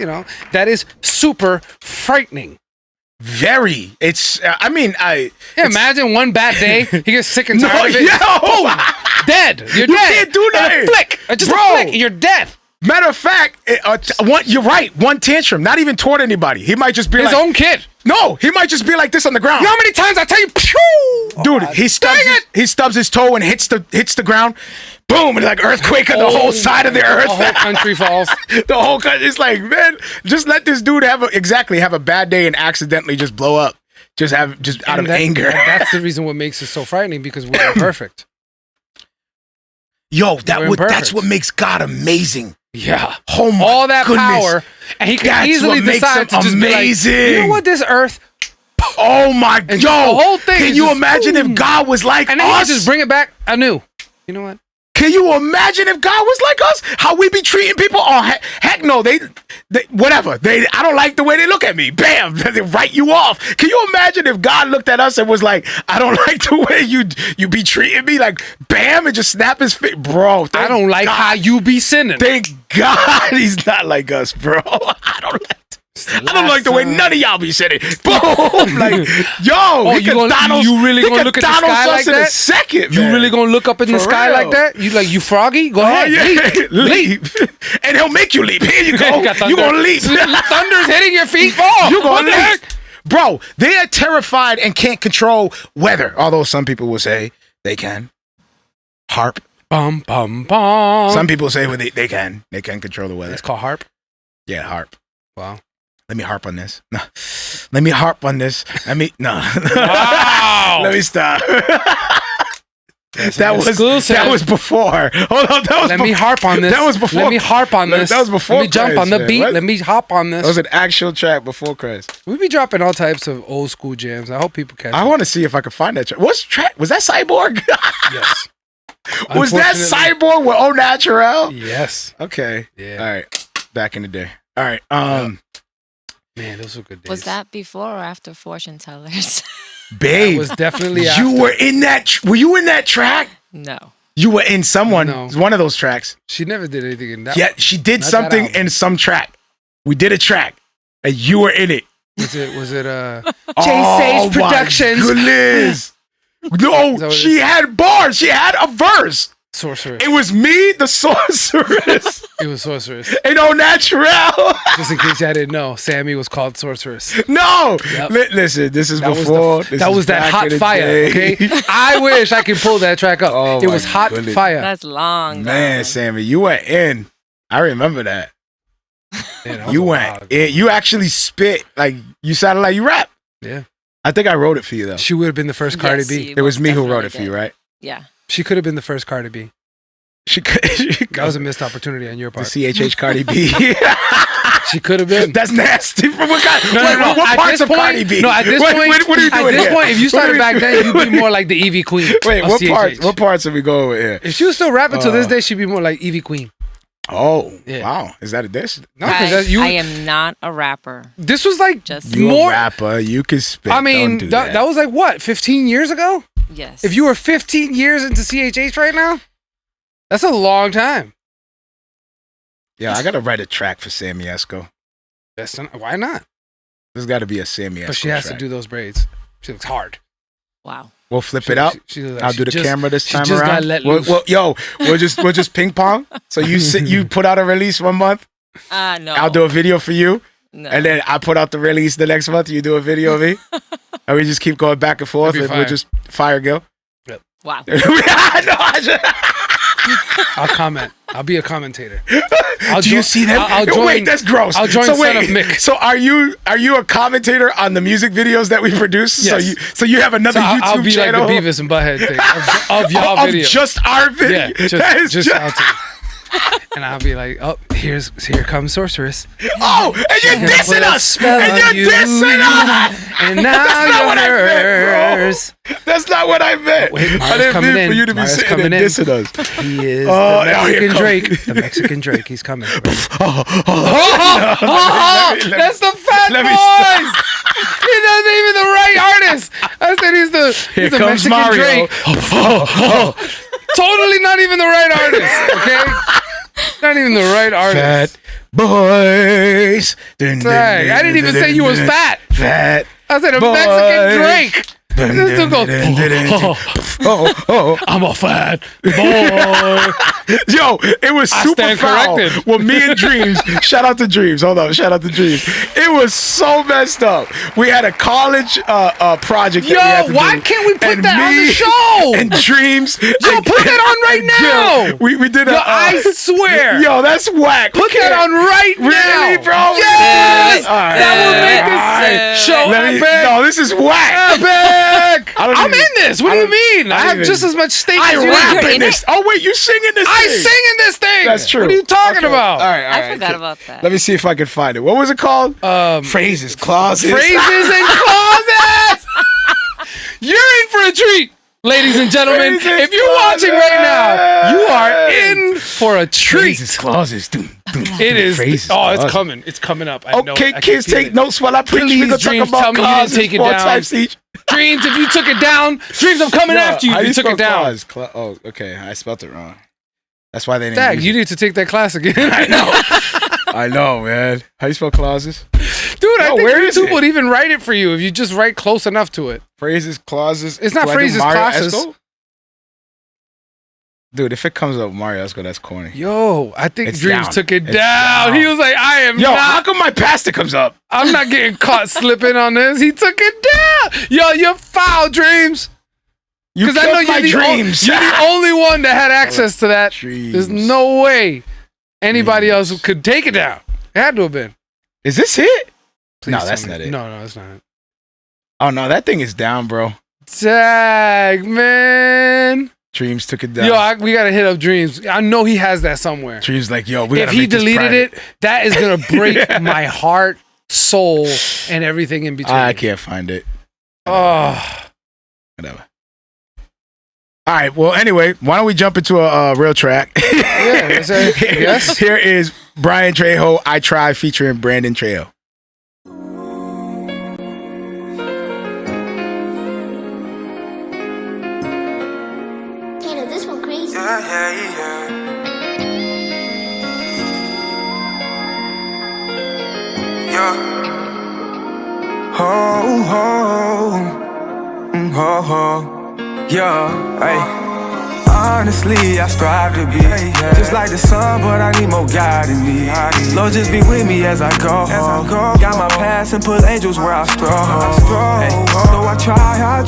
that is super frightening. Very. Imagine one bad day, he gets sick and tired of it. Boom, dead. You're dead. Can't do that. A flick. Just a flick, you're dead. Matter of fact, you're right. One tantrum, not even toward anybody. He might just be his own kid. No, he might just be like this on the ground. You know how many times I tell you, dude, he stubs his toe and hits the ground. Boom, and like earthquake on the whole side of the earth. The whole country falls. The whole country. It's like, man, just let this dude have a bad day and accidentally just blow up. Just out of anger. That's the reason what makes it so frightening, because we're imperfect. Yo, that's what makes God amazing. Yeah. Oh my all that goodness. power, and he can easily decide to just amazing. Be like, you know what, this earth. Oh my God! Yo, the whole thing. Can you imagine if God was like and then us? He just bring it back anew. You know what? Can you imagine if God was like us? How we be treating people? Oh heck no! They whatever. I don't like the way they look at me. Bam! They write you off. Can you imagine if God looked at us and was like, I don't like the way you be treating me? Like bam, and just snap his face, bro. I don't like how you be sinning. Thank God he's not like us, bro. I don't like the way none of y'all be sitting. Boom! Like, yo, you really gonna look at the sky like that? In a second, you really gonna look up in the sky like that? You froggy? Go ahead, leap. And he'll make you leap. Here you go. You gonna leap. Thunder's hitting your feet. Oh, you gonna leap, bro? They are terrified and can't control weather. Although some people will say they can. Harp. Bum bum bum. Some people say they can control the weather. It's called harp. Yeah, harp. Wow. Let me harp on this. No. Let me harp on this. No. Wow. Let me stop. That was before. Hold on. Let me harp on this. That was before. Let me harp on this. That was before. Let me jump on the beat. Let me hop on this. That was an actual track before Christ. We be dropping all types of old school jams. I hope people catch it. I want to see if I can find that track. What's track? Was that Cyborg? Yes. Was that Cyborg with Au Naturel? Yes. Okay. Yeah. All right. Back in the day. All right. Man, those were good days. Was that before or after Fortune Tellers? Babe, that was definitely after. You were in that. Were you in that track? No. You were in one of those tracks. She never did anything in that. Yeah, she did something in some track. We did a track, and you were in it. Was it J Sage Productions? My goodness. No, she had bars. She had a verse. Sorceress. It was me, the sorceress. It was Sorceress. And Au Naturel. Just in case I didn't know, Samy was called Sorceress. No. Yep. Listen, this is before. That was that hot fire, okay? I wish I could pull that track up. Oh, it was hot fire. That's long. Man, Samy, you went in. I remember that. Man, you went in. You actually spit. Like, you sounded like you rap. Yeah. I think I wrote it for you, though. She would have been the first Cardi B. It was me who wrote it for you, right? Yeah. She could have been the first Cardi B. She could. That was a missed opportunity on your part. The CHH Cardi B. She could have been. That's nasty. What parts of Cardi B? No, at this point, what are you doing? At this point, if you started back then, you'd be more like the Evie Queen. Wait, what parts are we going with here? If she was still rapping to this day, she'd be more like Evie Queen. Oh, yeah. Wow. Is that a diss? No, because I am not a rapper. This was like just more. A rapper. You can spit. I mean, that was like what, 15 years ago? Yes. If you were 15 years into CHH right now, that's a long time. Yeah, I got to write a track for Samy Esco. Why not? There's got to be a Samy Esco. But she has to do those braids. She looks hard. Wow. We'll flip it out. I'll do the camera this time around. Let loose. We'll just ping pong. So you put out a release 1 month. No. I'll do a video for you. No. And then I put out the release the next month. You do a video of me. And we just keep going back and forth. And we'll just fire Gil. Yep. Wow. I'll comment. I'll be a commentator. Do you see that? I'll join. Wait, that's gross. I'll join Son of Mick. So are you a commentator on the music videos that we produce? Yes. So you have another YouTube channel? I'll be like the Beavis and Butthead thing of y'all videos. Just our video? Yeah, just our team. And I'll be like, oh, here comes Sorceress. Oh, and you're dissing us! And you're dissing us! And now you're hers. That's not what I meant. Wait, I didn't mean for you to be sitting and dissing us. He is the Mexican Drake. The Mexican Drake. He's coming. That's the fat voice! He doesn't even the right artist. I said he's the Mexican Drake. Totally not even the right artist, okay? Not even the right artist. Fat boys. I didn't even say you was fat. Fat. I said a Mexican Drake. This dude goes, I'm a fat boy. Yo, it was super foul. Well, me and Dreams, shout out to Dreams. Hold on, shout out to Dreams. It was so messed up. We had a college project. Yo, why can't we put that on the show? And Dreams. Yo, put that on right now. We did Yo, I swear. Yo, that's whack. Put that on right now. Really, bro? Yes. Right. That would make this show epic. No, this is whack. Epic. I'm in this. What do you mean? I have just as much stake as you. I rap in this. Oh, wait, you singing this I sing in this thing. That's true. What are you talking about? All right. I forgot about that. Let me see if I can find it. What was it called? Phrases, clauses. Phrases and clauses. You're in for a treat, ladies and gentlemen. If you're watching right now, you are in for a treat. Phrases, clauses. It is. Phrases, it's coming. It's coming up. Okay, kids, take notes while I preach. We're going to talk about clauses, take it down. Dreams, if you took it down. Dreams, I'm coming after you if you took it down. Oh, okay. I spelled it wrong. That's why they didn't. Dag, you need to take that class again. I know. I know, man. How you spell clauses? Dude, I think YouTube would even write it for you if you just write close enough to it. Phrases, clauses. It's not phrases, clauses. Esco? Dude, if it comes up Marrio Esco, that's corny. Yo, I think Dreams took it down. He was like, I am not. Yo, how come my pastor comes up? I'm not getting caught slipping on this. He took it down. Yo, you're foul, Dreams. Because I know you're the only one that had access to that. Dreams. There's no way anybody else could take it down. It had to have been. Is this it? Please no, that's not it. No, that's not it. Oh, no, that thing is down, bro. Dag, man. Dreams took it down. Yo, we got to hit up Dreams. I know he has that somewhere. Dreams like, yo, if he deleted it, that is going to break my heart, soul, and everything in between. I can't find it. Oh. Whatever. All right. Well, anyway, why don't we jump into a real track? Yeah. Yes. Here is Bryann Trejo, I Try, featuring Brandon Trejo. This one crazy. Yeah. Yeah, hey. Honestly, I strive to be just like the sun, but I need more God in me. Lord, just be with me as I go. Got my past and put angels where I stroll. Hey, though I try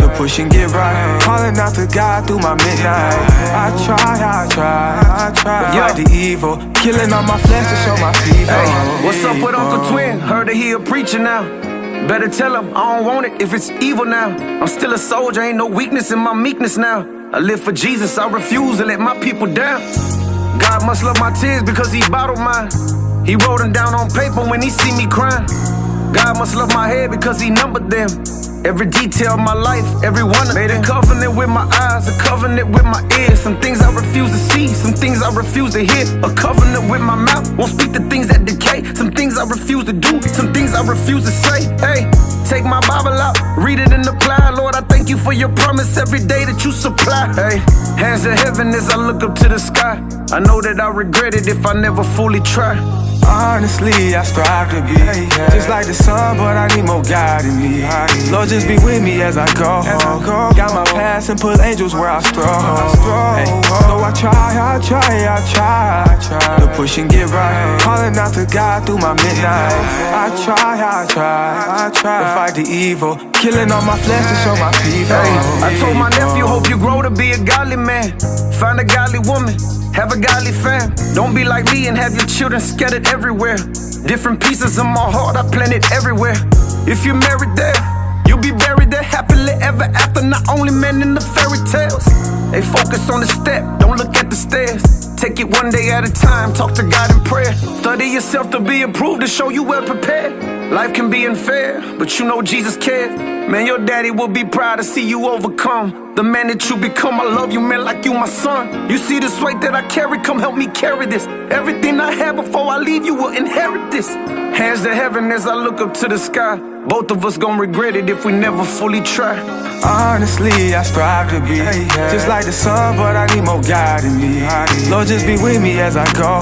to push and get right. Calling out to God through my midnight. I try to fight the evil, killing all my flesh to show my people. Hey, what's up with Uncle Twin? Heard that he a preacher now. Better tell him I don't want it if it's evil now. I'm still a soldier, ain't no weakness in my meekness now. I live for Jesus, I refuse to let my people down. God must love my tears because he bottled mine. He wrote them down on paper when he see me crying. God must love my head because he numbered them. Every detail of my life, every one of them. Made a covenant with my eyes, a covenant with my ears. Some things I refuse to see, some things I refuse to hear. A covenant with my mouth, won't speak the things that decay. Some things I refuse to do, some things I refuse to say. Hey, take my Bible out, read it and apply. Lord, I thank you for your promise every day that you supply. Hey, hands to heaven as I look up to the sky. I know that I regret it if I never fully try. Honestly, I strive to be just like the sun, but I need more God in me. Lord, just be with me as I go. Got my past and put angels where I stroll. Hey, though I try to push and get right. Calling out to God through my midnight. I try to fight the evil, killing all my flesh to show my people. Hey, I told my nephew, hope you grow to be a godly man. Find a godly woman, have a godly fam. Don't be like me and have your children scattered everywhere. Different pieces of my heart I planted everywhere. If you're married there, you'll be buried there happily ever after. Not only men in the fairy tales. They focus on the step, don't look at the stairs. Take it one day at a time, talk to God in prayer. Study yourself to be approved, to show you well prepared. Life can be unfair, but you know Jesus cared. Man, your daddy will be proud to see you overcome the man that you become. I love you, man, like you my son. You see this weight that I carry, come help me carry this. Everything I had before I leave, you will inherit this. Hands to heaven as I look up to the sky. Both of us gon' regret it if we never fully try. Honestly, I strive to be just like the sun, but I need more God in me. Lord, just be with me as I go.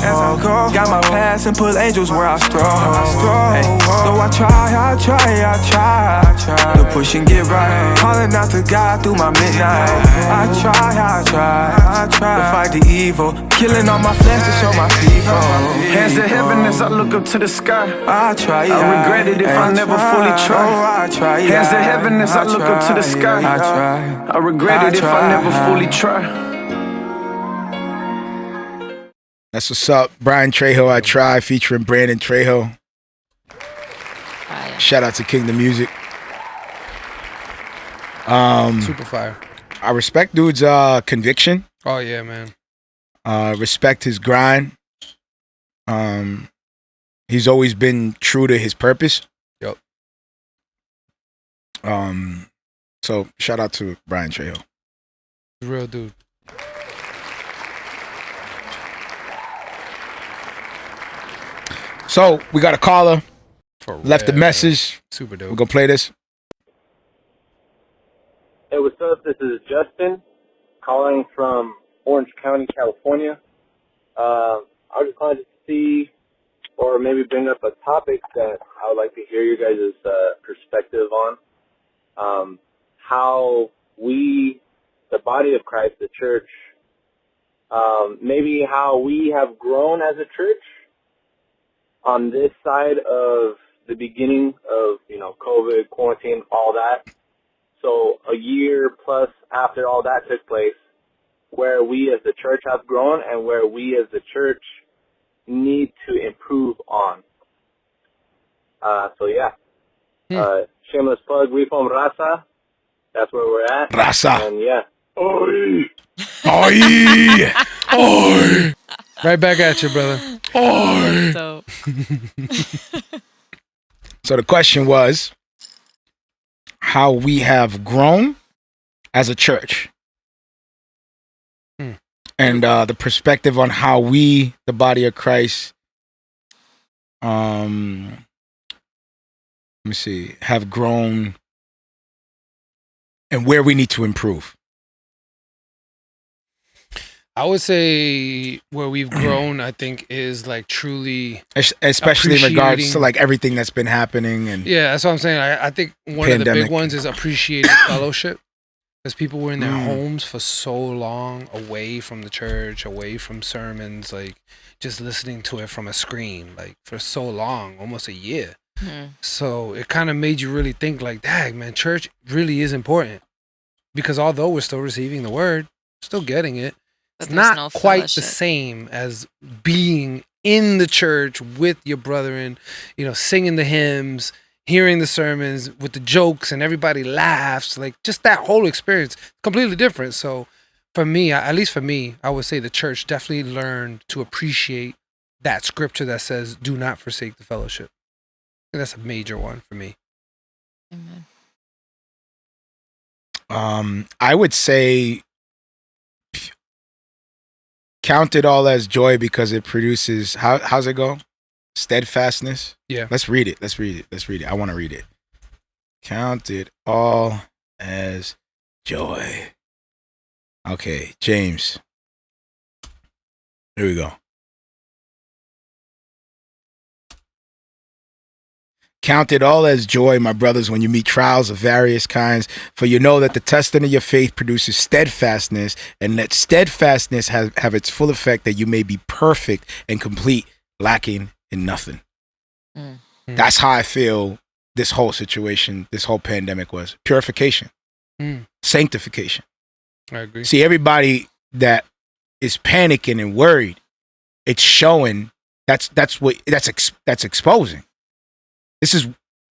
Got my past and put angels where I stroll. Hey, though I try The push and get right. Calling out to God through my midnight. I try to fight the evil. Killing all my flesh to show my people. Hands to heaven as I look up to the sky. I regret it if I never fully try. Hands to heaven as I look up to the sky. I regret it if I never fully try. That's what's up. Bryann Trejo, I Try, featuring Brandon Trejo. Shout out to Kingdom Music. Super fire. I respect dude's conviction. Oh yeah, man. Respect his grind. He's always been true to his purpose. Yep. So shout out to Bryann Trejo. Real dude. So we got a caller. Left a message. Super dope. We're gonna play this. Hey, what's up? This is Justin calling from Orange County, California. I just wanted to see or maybe bring up a topic that I would like to hear you guys' perspective on. How we, the body of Christ, the church, maybe how we have grown as a church on this side of the beginning of, COVID, quarantine, all that. So a year plus after all that took place, where we as the church have grown and where we as the church need to improve on. Shameless plug, we from Raza. That's where we're at. Raza. And yeah. Oi! Oi! Oi! Right back at you, brother. Oi! So the question was how we have grown as a church. And the perspective on how we, the body of Christ, let me see, have grown and where we need to improve. I would say where we've grown, I think, is like truly, especially in regards to like everything that's been happening. And yeah, that's what I'm saying. I think one of the big ones is appreciating fellowship, because people were in their homes for so long, away from the church, away from sermons, like just listening to it from a screen, like for so long, almost a year. So it kind of made you really think like, dang, man, church really is important, because although we're still receiving the word, still getting it, it's not quite the same as being in the church with your brethren, singing the hymns, hearing the sermons with the jokes and everybody laughs, like just that whole experience, completely different. So for me, at least for me, I would say the church definitely learned to appreciate that scripture that says, do not forsake the fellowship. And that's a major one for me. Amen. I would say count it all as joy because it produces, how's it go? Steadfastness. Yeah. Let's read it. I want to read it. Count it all as joy. Okay, James. Here we go. Count it all as joy, my brothers, when you meet trials of various kinds, for you know that the testing of your faith produces steadfastness, and that steadfastness have its full effect, that you may be perfect and complete, lacking in nothing. That's how I feel this whole situation, this whole pandemic was. Purification. Sanctification. I agree. See, everybody that is panicking and worried, it's showing that's exposing. This is,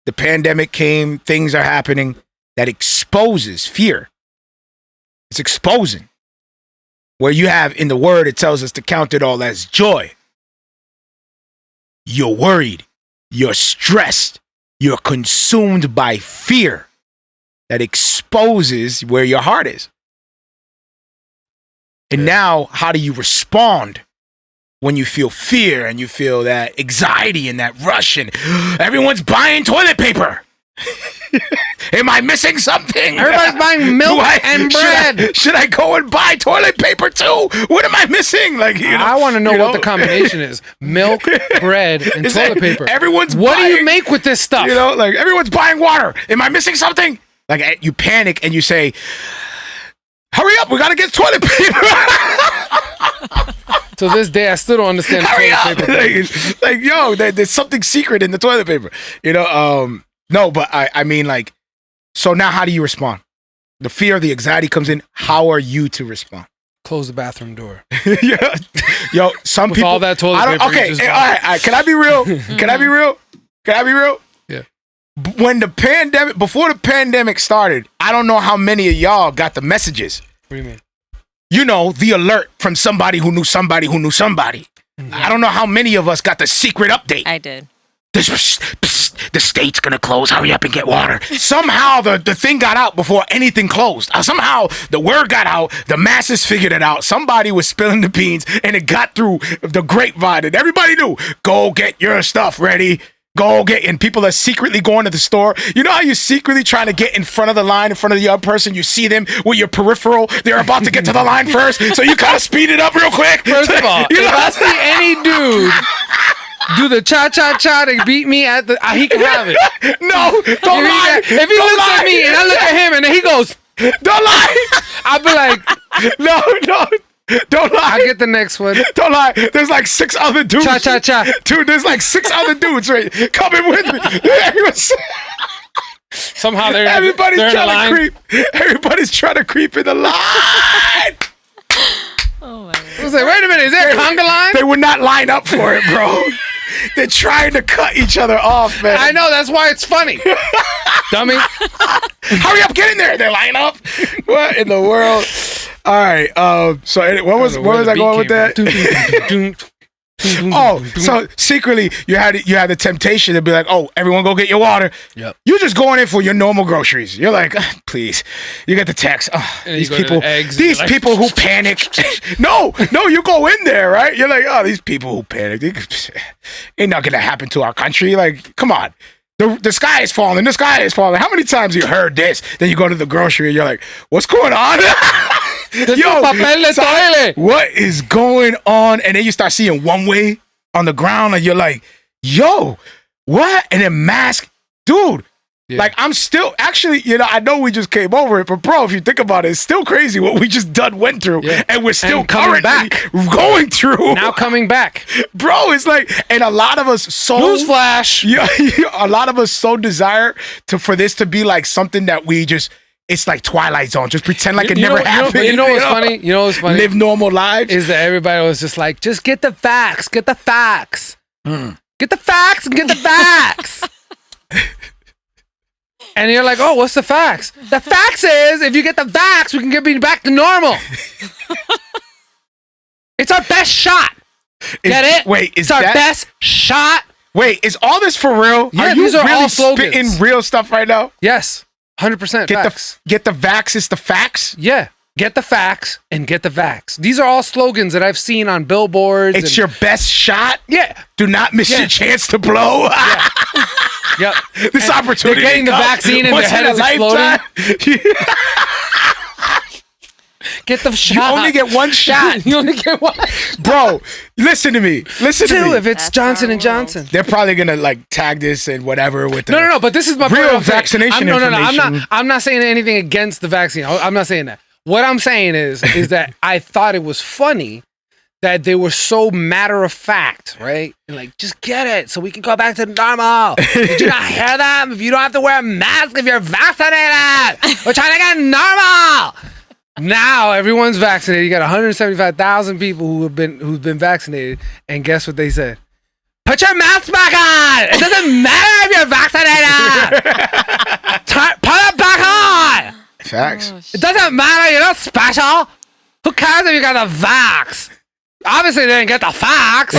the pandemic came, things are happening that exposes fear. It's exposing. Where you have in the word, it tells us to count it all as joy. You're worried. You're stressed. You're consumed by fear. That exposes where your heart is. And now, how do you respond when you feel fear and you feel that anxiety and that rush and everyone's buying toilet paper Am I missing something? Everybody's buying milk and bread. Should I go and buy toilet paper too? What am I missing? Like, I want to know what the combination is: milk, bread, and toilet paper. What do you make with this stuff? Like everyone's buying water. Am I missing something? Like you panic and you say, "Hurry up! We gotta get toilet paper." To this day, I still don't understand. Hurry up! Like, yo, there's something secret in the toilet paper. No, but I mean, like, so now how do you respond? The fear, the anxiety comes in. How are you to respond? Close the bathroom door. Yeah. Yo, some with people. All that toilet paper. Okay, all right. Can I be real? Can I be real? Yeah. Before the pandemic started, I don't know how many of y'all got the messages. What do you mean? The alert from somebody who knew somebody who knew somebody. Mm-hmm. I don't know how many of us got the secret update. I did. The state's gonna close. Hurry up and get water. Somehow the thing got out before anything closed. Somehow the word got out. The masses figured it out. Somebody was spilling the beans, and it got through the grapevine, and everybody knew. Go get your stuff ready. Go get. And people are secretly going to the store. You know how you're secretly trying to get in front of the line, in front of the other person. You see them with your peripheral. They're about to get to the line first, so you kind of speed it up real quick. First of all, if I see any dude do the cha-cha-cha to beat me at the... he can have it. No, don't lie. If he looks at me and I look at him and then he goes... Don't lie. I'll be like... No. Don't lie. I'll get the next one. Don't lie. There's like 6 other dudes. Cha-cha-cha. Dude, there's like 6 other dudes right coming with me. Somehow everybody's they're trying to creep. Everybody's trying to creep in the line. Oh my God. I was like, wait a minute, is that a conga line? They would not line up for it, bro. They're trying to cut each other off, man. I know, that's why it's funny. Dummy. Hurry up, get in there. They line up. What in the world? All right. So where was I going with that? So secretly you had the temptation to be like, oh, everyone go get your water. Yep. You're just going in for your normal groceries. You're like, please. You get the text. These people who panic. No, you go in there, right? You're like, oh, these people who panic, ain't not gonna happen to our country. Like, come on. The sky is falling. The sky is falling. How many times you heard this? Then you go to the grocery and you're like, what's going on? What is going on? And then you start seeing one way on the ground and you're like, yo, what? And then mask, dude. Yeah. Like, I'm still actually, I know we just came over it, but bro, if you think about it, it's still crazy what we just went through. Yeah. And we're still currently going through. Now coming back. Bro, it's like, and a lot of us newsflash. A lot of us so desire for this to be like something that we just, it's like Twilight Zone. Just pretend like it never happened. You know what's funny? You know what's funny? Live normal lives. Is that everybody was just like, just get the facts. Get the facts. Get the facts and get the facts. And you're like, oh, what's the facts? The facts is, if you get the facts, we can get back to normal. It's our best shot. Get it? Wait, it's our best shot. Wait, is all this for real? Yeah, are you these are really all slogans. spitting real stuff right now? Yes, 100% facts. Get the vax is the facts? Yeah. Get the facts and get the vax. These are all slogans that I've seen on billboards. It's your best shot? Yeah. Do not miss your chance to blow. Yeah. Yep. This opportunity. They're getting the vaccine and their head is exploding. Get the shot. You only get one shot. You only get one. Bro, listen to me. Listen to me. If it's Johnson & Johnson. They're probably going to like tag this and whatever with the No, but this is my real vaccination information. I'm not saying anything against the vaccine. I'm not saying that. What I'm saying is that I thought it was funny that they were so matter of fact, right? And like, just get it so we can go back to normal. Did you not hear them? If you don't have to wear a mask if you're vaccinated, we're trying to get normal. Now everyone's vaccinated. You got 175,000 people who've been vaccinated, and guess what they said? Put your mask back on. It doesn't matter if you're vaccinated. Put it back on. Facts. It doesn't matter. You're not special. Who cares if you got the vax? Obviously, they didn't get the facts.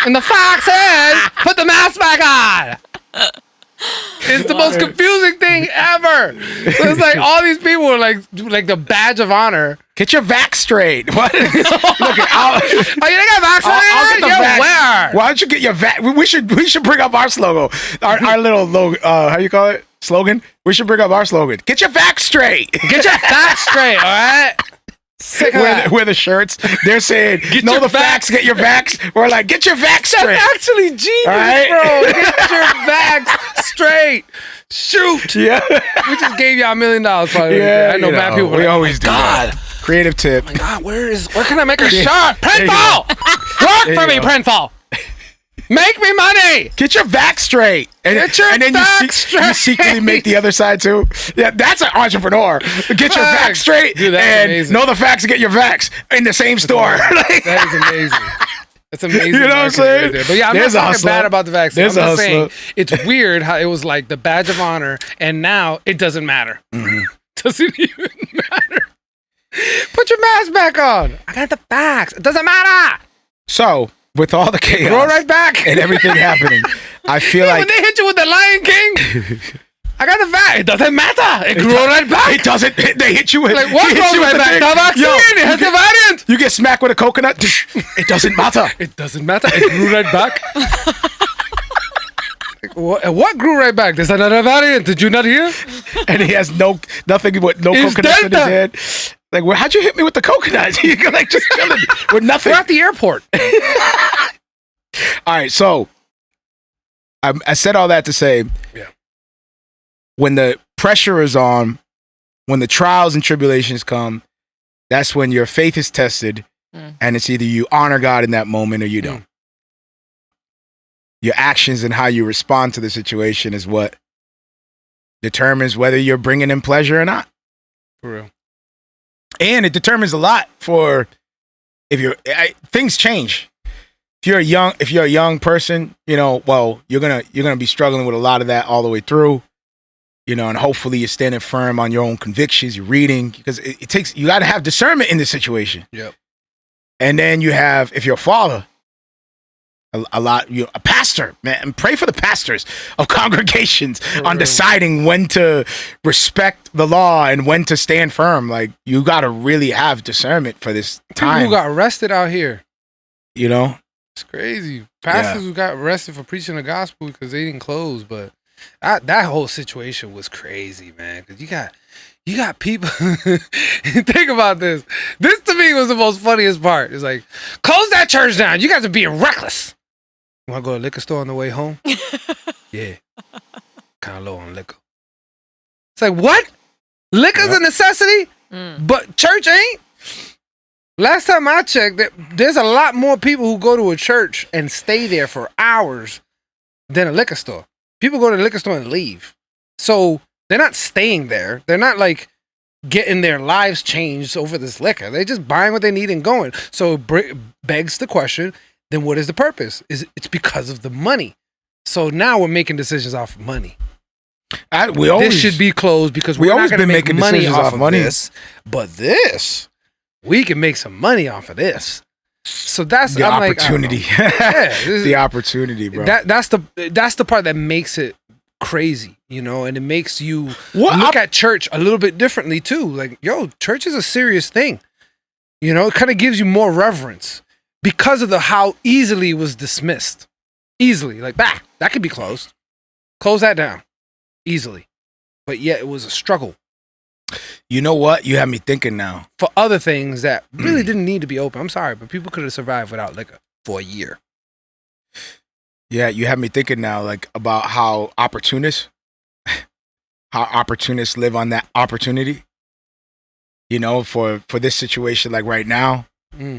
And the fact is, put the mask back on. It's the most confusing thing ever. So it's like all these people are like the badge of honor. Get your vax straight. What? Look, you got vaccinated? I'll get the vax. Where? Why don't you get your vax? We should bring up our slogan. Our little logo. How you call it? Slogan. We should bring up our slogan. Get your vax straight. Get your vax straight. All right. Wear the shirts. They're saying, know the facts, get your vax. We're like, get your vax straight. That's actually genius, bro. Get your vax straight. Shoot. Yeah. We just gave y'all $1 million probably. Yeah, I know bad people. We always do. God. That. Creative tip. Oh my God, where can I make a shot? Printful! Work for me, Printful. Make me money. Get your vax straight. And then you secretly make the other side too. Yeah, that's an entrepreneur. Get your vax straight. Dude, and amazing. Know the facts and get your vax in the same store. That is amazing. That's amazing. You know what I'm saying? Right, but yeah, I'm not talking bad about the vaccine. I'm just saying it's weird how it was like the badge of honor, and now it doesn't matter. Mm-hmm. Doesn't even matter. Put your mask back on. I got the facts. It doesn't matter. So, with all the chaos, grow right back, and everything happening, I feel like when they hit you with the Lion King, I got the fact. It doesn't matter. It grew right back. It doesn't. They hit you with like what grows right back? The vaccine. It has the variant. You get smacked with a coconut. It doesn't matter. It doesn't matter. It grew right back. What grew right back? There's another variant. Did you not hear? And he has nothing but no coconut in his head. Like, well, how'd you hit me with the coconut? You're like just chilling with nothing. We're at the airport. All right, so I said all that to say, when the pressure is on, when the trials and tribulations come, that's when your faith is tested, and it's either you honor God in that moment or you don't. Your actions and how you respond to the situation is what determines whether you're bringing in pleasure or not. For real. And it determines a lot for things change. If you're a young person, you're gonna be struggling with a lot of that all the way through, and hopefully you're standing firm on your own convictions. You're reading because you got to have discernment in this situation. Yep. And then you have, if you're a father, a pastor, man, and pray for the pastors of congregations on deciding when to respect the law and when to stand firm. Like, you got to really have discernment for this time. People who got arrested out here. It's crazy. Pastors who got arrested for preaching the gospel because they didn't close, but that whole situation was crazy, man. Because you got people. Think about this. This to me was the most funniest part. It's like, close that church down. You guys are being reckless. You want to go to the liquor store on the way home? Yeah. Kind of low on liquor. It's like, what? Liquor's a necessity, but church ain't? Last time I checked, there's a lot more people who go to a church and stay there for hours than a liquor store. People go to the liquor store and leave. So they're not staying there. They're not like getting their lives changed over this liquor. They're just buying what they need and going. So it begs the question, then what is the purpose? It's because of the money. So now we're making decisions off of money. This should be closed because we're not going to make money off of this. But this, we can make some money off of this. So that's the opportunity. The opportunity, bro. That's the part that makes it crazy, and it makes you look at church a little bit differently too. Like, church is a serious thing. It kind of gives you more reverence because of how easily it was dismissed. Easily, like that could be closed. Close that down easily, but yet it was a struggle. You know what? You have me thinking now. For other things that really didn't need to be open. I'm sorry, but people could have survived without liquor for a year. Yeah, you have me thinking now, like, about how opportunists live on that opportunity. For this situation, like right now,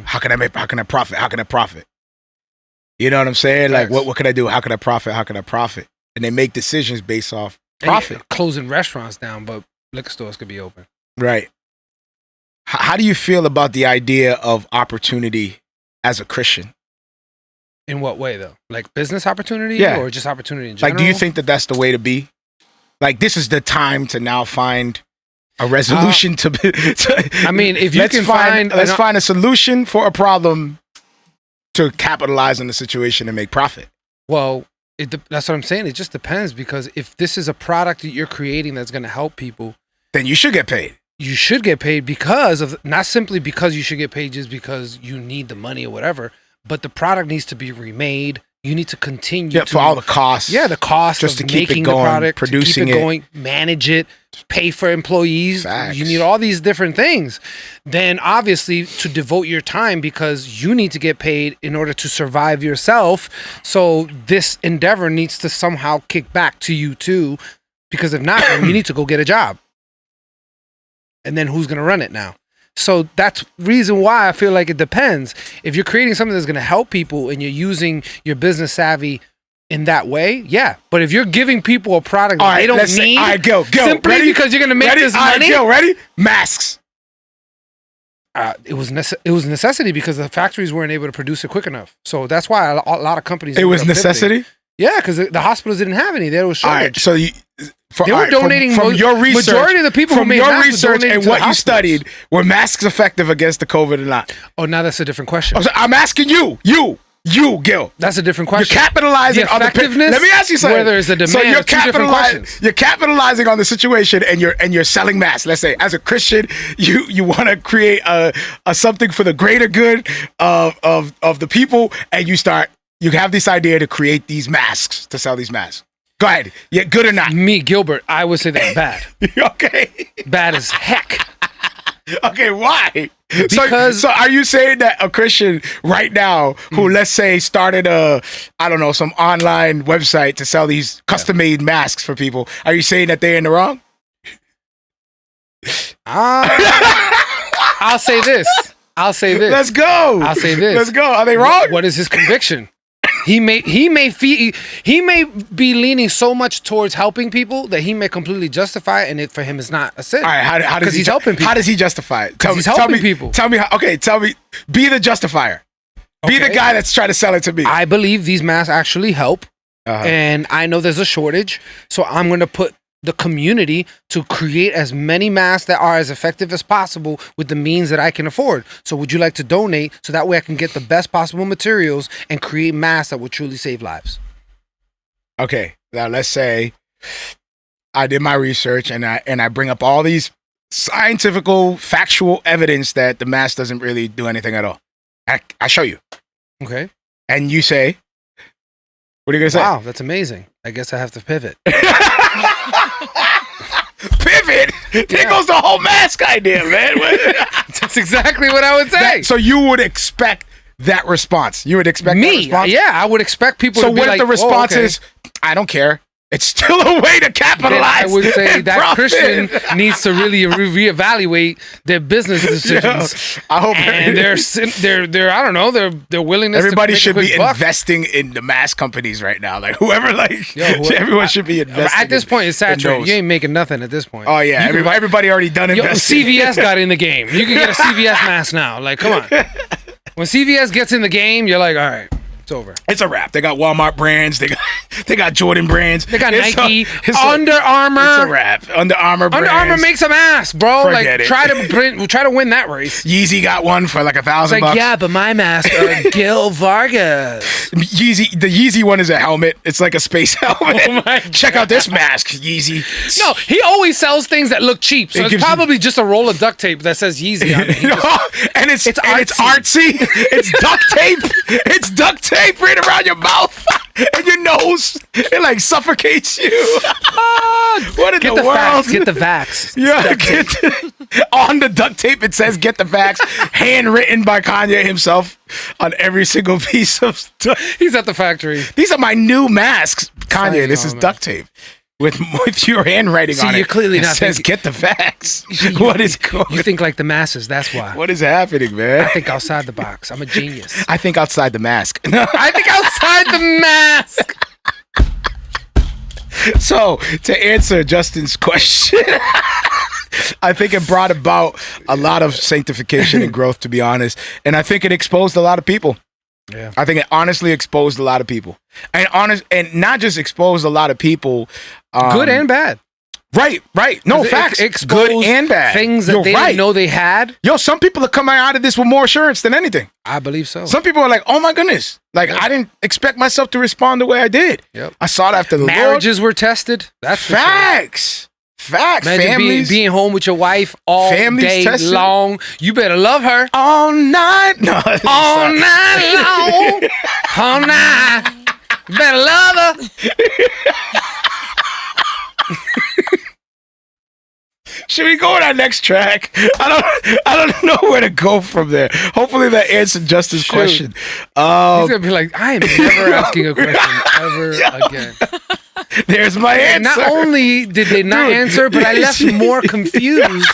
how can I profit? You know what I'm saying? Like, what can I do? How can I profit? And they make decisions based off profit. Closing restaurants down, but liquor stores could be open. Right. How do you feel about the idea of opportunity as a Christian? In what way, though? Like business opportunity or just opportunity in general? Like, do you think that that's the way to be? Like, this is the time to now find a resolution I mean, if you can let's find a solution for a problem to capitalize on the situation and make profit. Well, That's what I'm saying. It just depends, because if this is a product that you're creating that's going to help people, then you should get paid. You should get paid because of, not simply because you should get paid just because you need the money or whatever, but the product needs to be remade. You need to continue for all the costs. Yeah, the cost just of to keep making it going, the product, producing to keep it going, manage it, pay for employees. Facts. You need all these different things. Then obviously to devote your time, because you need to get paid in order to survive yourself. So this endeavor needs to somehow kick back to you too, because if not, then you need to go get a job. And then who's going to run it now? So that's reason why I feel like it depends. If you're creating something that's going to help people and you're using your business savvy in that way, yeah. But if you're giving people a product that they don't need, all right, go. Simply ready? Because you're going to make this money. All right, ready? Masks. It was necessity because the factories weren't able to produce it quick enough. So that's why a lot of companies. It was necessity? Yeah, because the hospitals didn't have any. There was shortage. All right, so they were donating from your research. Majority of the people from who made your masks research and what you studied, were masks effective against the COVID or not? Oh, now that's a different question. I'm asking you, Gil. That's a different question. You're capitalizing on the effectiveness. Let me ask you something. Whether it's a demand, so you're capitalizing on the situation, and you're selling masks. Let's say, as a Christian, you want to create a something for the greater good of the people, and you have this idea to create these masks, to sell these masks. Go ahead. Yeah, good or not? Me, Gilbert, I would say that's bad. Okay. Bad as heck. Okay, why? Because so are you saying that a Christian right now who, let's say, started some online website to sell these custom-made masks for people, are you saying that they're in the wrong? I'll say this. Let's go. I'll say this. Let's go. Are they wrong? What is his conviction? He may be leaning so much towards helping people that he may completely justify it, and it for him is not a sin. All right, how does he helping people? How does he justify it? He's helping people. Tell me. Be the justifier. Be the guy that's trying to sell it to me. I believe these masks actually help, and I know there's a shortage, so I'm going to put the community to create as many masks that are as effective as possible with the means that I can afford. So would you like to donate so that way I can get the best possible materials and create masks that will truly save lives? Okay, now let's say I did my research and I bring up all these scientifical, factual evidence that the mask doesn't really do anything at all. I show you. Okay. And you say, what are you going to say? Wow, that's amazing. I guess I have to pivot. Pivot? There goes the whole mask idea, man. That's exactly what I would say. So you would expect that response. You would expect that response? Yeah, I would expect people to be like, so what if the response is, I don't care. It's still a way to capitalize. Then I would say that profit. Christian needs to really reevaluate their business decisions. Yeah, I hope and they're I don't know, their willingness. Everybody to make should a quick be buck. investing in the mask companies right now. Like everyone should be investing. At this point, it's saturated. You ain't making nothing at this point. Oh yeah, everybody already done investing. CVS got in the game. You can get a CVS mask now. Like, come on. When CVS gets in the game, you're like, all right. It's over. It's a wrap. They got Walmart brands. They got Jordan brands. They got Nike, Under Armour. It's a wrap. Under Armour brands. Under Armour makes a mask, bro. Forget it. Try to win that race. Yeezy got one for like $1,000. Like, yeah, but my mask Gil Vargas. The Yeezy one is a helmet. It's like a space helmet. Oh my Check out this mask, Yeezy. No, he always sells things that look cheap. So it's probably just a roll of duct tape that says Yeezy on it. And it's artsy. It's duct tape. It's duct tape right around your mouth and your nose. It like suffocates you. What in the world? Get the vax. Yeah. On the duct tape it says "Get the vax," handwritten by Kanye himself on every single piece of stuff. He's at the factory. These are my new masks, Kanye. This is duct tape. With your handwriting on it. You're clearly it not says thinking, "Get the facts." What is going on? You think like the masses, that's why. What is happening, man? I think outside the box. I'm a genius. I think outside the mask. I think outside the mask. So, to answer Justin's question, I think it brought about a lot of sanctification and growth, to be honest. And I think it exposed a lot of people. Yeah. I think it honestly exposed a lot of people. And not just exposed a lot of people. Good and bad. Right. No, facts. Good and bad. Things that they didn't know they had. Yo, some people are coming out of this with more assurance than anything. I believe so. Some people are like, oh my goodness. Like, I didn't expect myself to respond the way I did. Yep. I saw it after the Marriages were tested. That's facts. Facts. Imagine being home with your wife all day long. You better love her. All night. No, all night long. All night. You better love her. Should we go on our next track? I don't know where to go from there. Hopefully that answered Justin's question. He's gonna be like, I am never asking a question ever again. There's my answer. Not only did they not answer, but I left more confused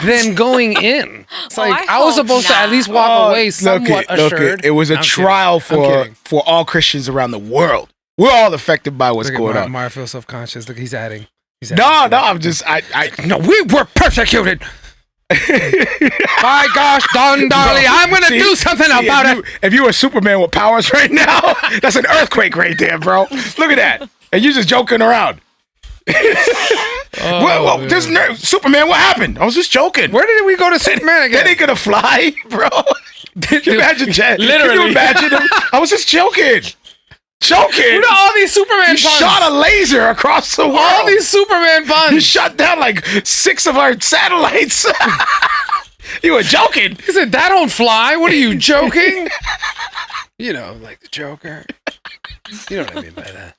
than going in. It's like I was supposed to at least walk away somewhat assured. It was a trial for all Christians around the world. We're all affected by what's going on. Mario feels self-conscious. Look, he's adding. No, I'm just No, we were persecuted. By gosh, Don Darley, I'm gonna do something about it. If you were Superman with powers right now, that's an earthquake right there, bro. Look at that. And you're just joking around. Superman, what happened? I was just joking. Where did we go to Superman again? They ain't gonna fly, bro. Can you imagine, Jet? Literally. Can you imagine him? I was just joking. Look at all these Superman puns. You shot a laser across the world. All these Superman puns. You shut down like 6 of our satellites. You were joking. He said, that don't fly. What are you, joking? You know, like the Joker. You know what I mean by that.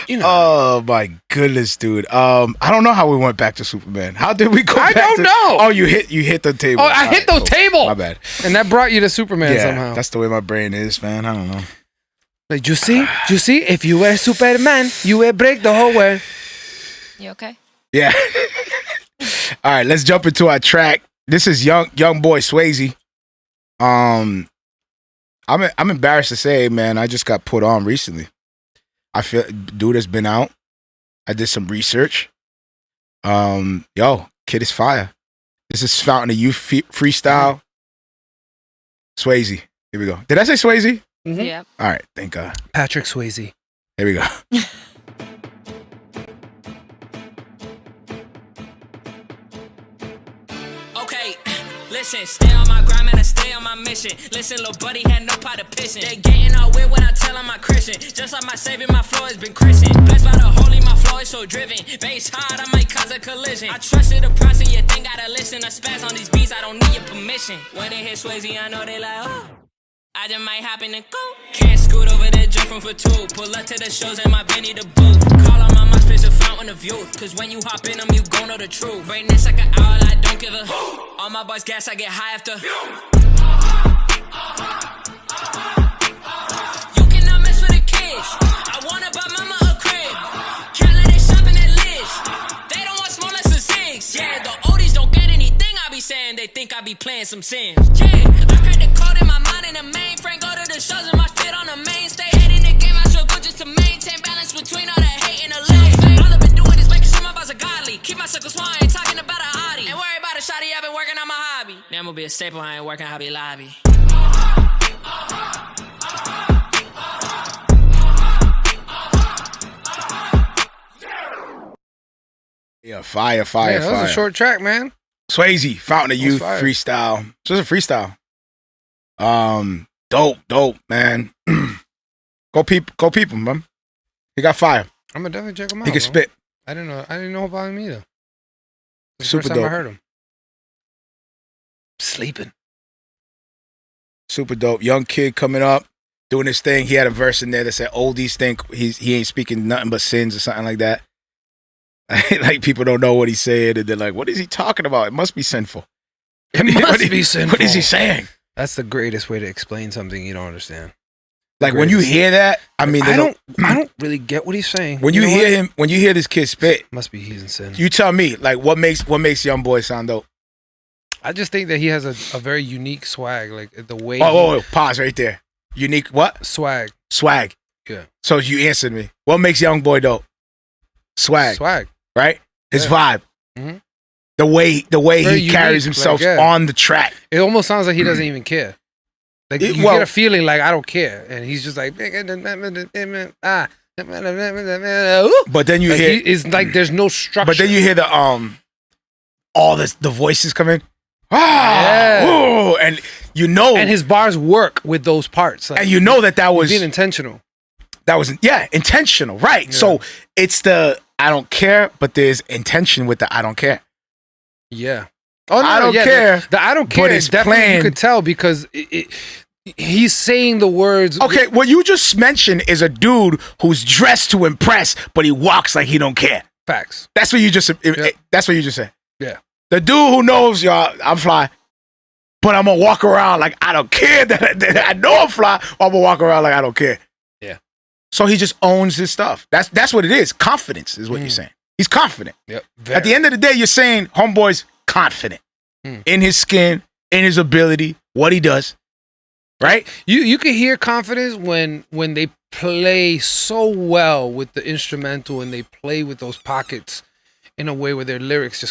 You know. Oh my goodness, dude. I don't know how we went back to Superman. How did we go back I don't know. Oh, you hit the table. Oh, I hit the table. My bad. And that brought you to Superman somehow. That's the way my brain is, man. I don't know. Like, you see? If you were Superman, you would break the whole world. You okay? Yeah. All right, let's jump into our track. This is young boy Swaizy. I'm embarrassed to say, man, I just got put on recently. I feel dude has been out. I did some research. Kid is fire. This is Fountain of Youth Freestyle. Swaizy. Here we go. Did I say Swaizy? Mm-hmm. Yeah. All right, thank God. Patrick Swayze. Here we go. Okay, listen, stay on my grind, man, I stay on my mission. Listen, little buddy had no pot of pissing. They getting all weird when I tell them I'm Christian. Just like my savior, my flow has been Christian. Blessed by the holy, my flow is so driven. Base hard, I might cause a collision. I trusted the process, you think gotta listen. I spaz on these beats, I don't need your permission. When they hit Swayze, I know they like, oh. I just might hop in and go. Can't scoot over there, jump from for 2. Pull up to the shows in my Benny the booth. Call on my MySpace a fountain of youth. Cause when you hop in them, you gon' know the truth. Brightness like an owl, I don't give a. All my boys gas, I get high after. You cannot mess with the kids. I wanna buy mama a crib. Can't let it shop in that list. They don't want small less than 6. Yeah, the oldies don't get anything I be saying. They think I be playing some Sims. Yeah, I cracked the code in my mind in the mainframe. Go to the shows and my fit on the main stage. Head in the game, I struggle just to maintain balance between all the hate and the love. All I've been doing is making sure my bars are godly. Keep my circle small, I ain't talking about a hottie. Ain't worry about a shotty, I've been working on my hobby. Now I'm gonna be a staple, I ain't working Hobby Lobby. Yeah, fire. Yeah, that was a short track, man. Swaizy, Fountain of Youth, freestyle. Just a freestyle. Dope, man. Go peep him, man. He got fire. I'm gonna definitely check him out. He can spit. I didn't know about him either. Super first dope. time I heard him. Sleeping. Super dope. Young kid coming up, doing his thing. He had a verse in there that said oldies think he ain't speaking nothing but sins or something like that. Like people don't know what he's saying, and they're like, "What is he talking about? It must be sinful." It must be sinful. What is he saying? That's the greatest way to explain something you don't understand. Like when you hear that, I mean, I don't really get what he's saying. When you hear him, when you hear this kid spit, must be he's in sin. You tell me, like, what makes Young Boy sound dope? I just think that he has a very unique swag, like the way. Pause right there. Unique what? Swag. Yeah. So you answered me. What makes Young Boy dope? Swag. Right? His vibe. Mm-hmm. The way very he carries himself on the track. It almost sounds like he doesn't even care. Like you get a feeling like I don't care, and he's just like But then you hear it's like there's no structure. But then you hear the all the voices come in. Ooh, and you know, and his bars work with those parts, like, and you know that was being intentional. That was intentional, right? Yeah. So it's the I don't care, but there's intention with the I don't care. Yeah. Oh no, I don't care. The I don't care is definitely planned. You could tell because he's saying the words. Okay, what you just mentioned is a dude who's dressed to impress, but he walks like he don't care. Facts. That's what you just. That's what you just said. Yeah. The dude who knows, y'all, I'm fly, but I'm gonna walk around like I don't care that I know I'm fly. Or I'm gonna walk around like I don't care. Yeah. So he just owns his stuff. That's what it is. Confidence is what you're saying. He's confident. Yep. At the end of the day, you're saying homeboy's confident in his skin, in his ability, what he does. Right? You can hear confidence when they play so well with the instrumental and they play with those pockets in a way where their lyrics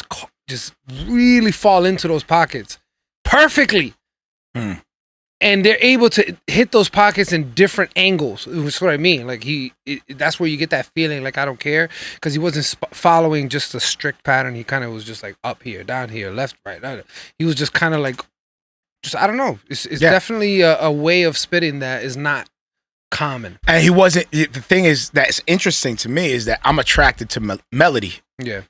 just really fall into those pockets perfectly. And they're able to hit those pockets in different angles. That's what I mean. Like that's where you get that feeling like I don't care, because he wasn't following just a strict pattern. He kind of was just like up here, down here, left, right. He was just kind of like, just I don't know. It's definitely a way of spitting that is not common. And he wasn't. The thing is that's interesting to me is that I'm attracted to melody. Yeah.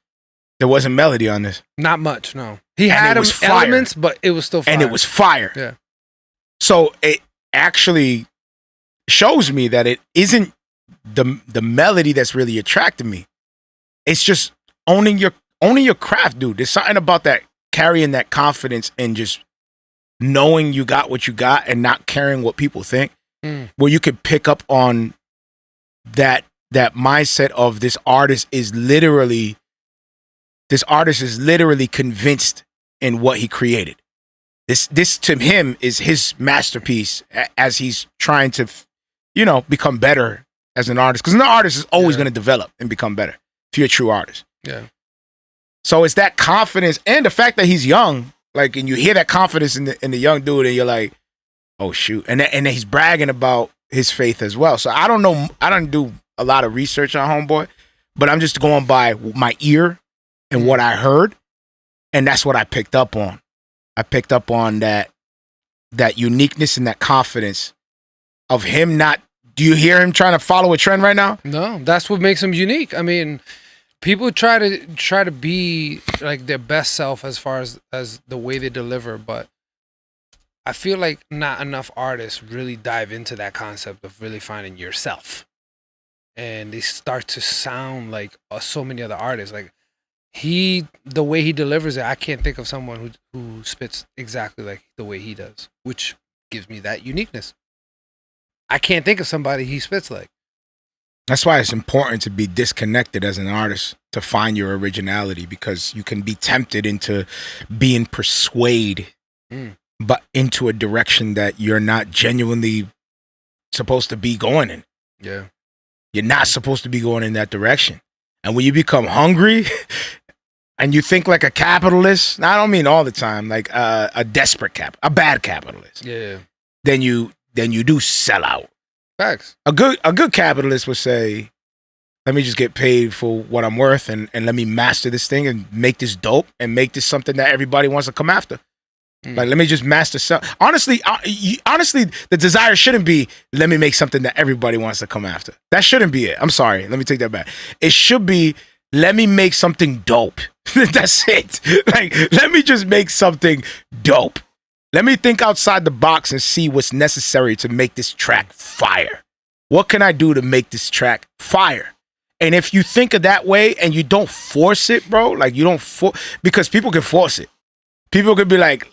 There wasn't melody on this. Not much, no. He had elements, but it was still fire. And it was fire. Yeah. So it actually shows me that it isn't the melody that's really attracting me. It's just owning your craft, dude. There's something about that, carrying that confidence and just knowing you got what you got and not caring what people think. Where you could pick up on that mindset of this artist is literally convinced in what he created. This to him is his masterpiece as he's trying to, become better as an artist. Because an artist is always going to develop and become better if you're a true artist. Yeah. So it's that confidence and the fact that he's young, like, and you hear that confidence in the young dude, and you're like, oh shoot, and then he's bragging about his faith as well. So I don't know, I don't do a lot of research on homeboy, but I'm just going by my ear and what I heard, and that's what I picked up on. I picked up on that uniqueness and that confidence of him not. Do you hear him trying to follow a trend right now? No, that's what makes him unique. I mean, people try to be like their best self as far as the way they deliver, but I feel like not enough artists really dive into that concept of really finding yourself, and they start to sound like so many other artists. Like the way he delivers it, I can't think of someone who spits exactly like the way he does, which gives me that uniqueness. I can't think of somebody he spits like. That's why it's important to be disconnected as an artist to find your originality, because you can be tempted into being persuaded, but into a direction that you're not genuinely supposed to be going in. Yeah. You're not supposed to be going in that direction. And when you become hungry and you think like a capitalist, I don't mean all the time, like a bad capitalist. Yeah. Then you do sell out. Facts. A good capitalist would say, let me just get paid for what I'm worth and let me master this thing and make this dope and make this something that everybody wants to come after. Like, let me just master sell. Honestly, the desire shouldn't be, let me make something that everybody wants to come after. That shouldn't be it. I'm sorry. Let me take that back. It should be, let me make something dope. That's it. Like, let me just make something dope. Let me think outside the box and see what's necessary to make this track fire. What can I do to make this track fire? And if you think of that way and you don't force it, bro, like you don't because people can force it. People could be like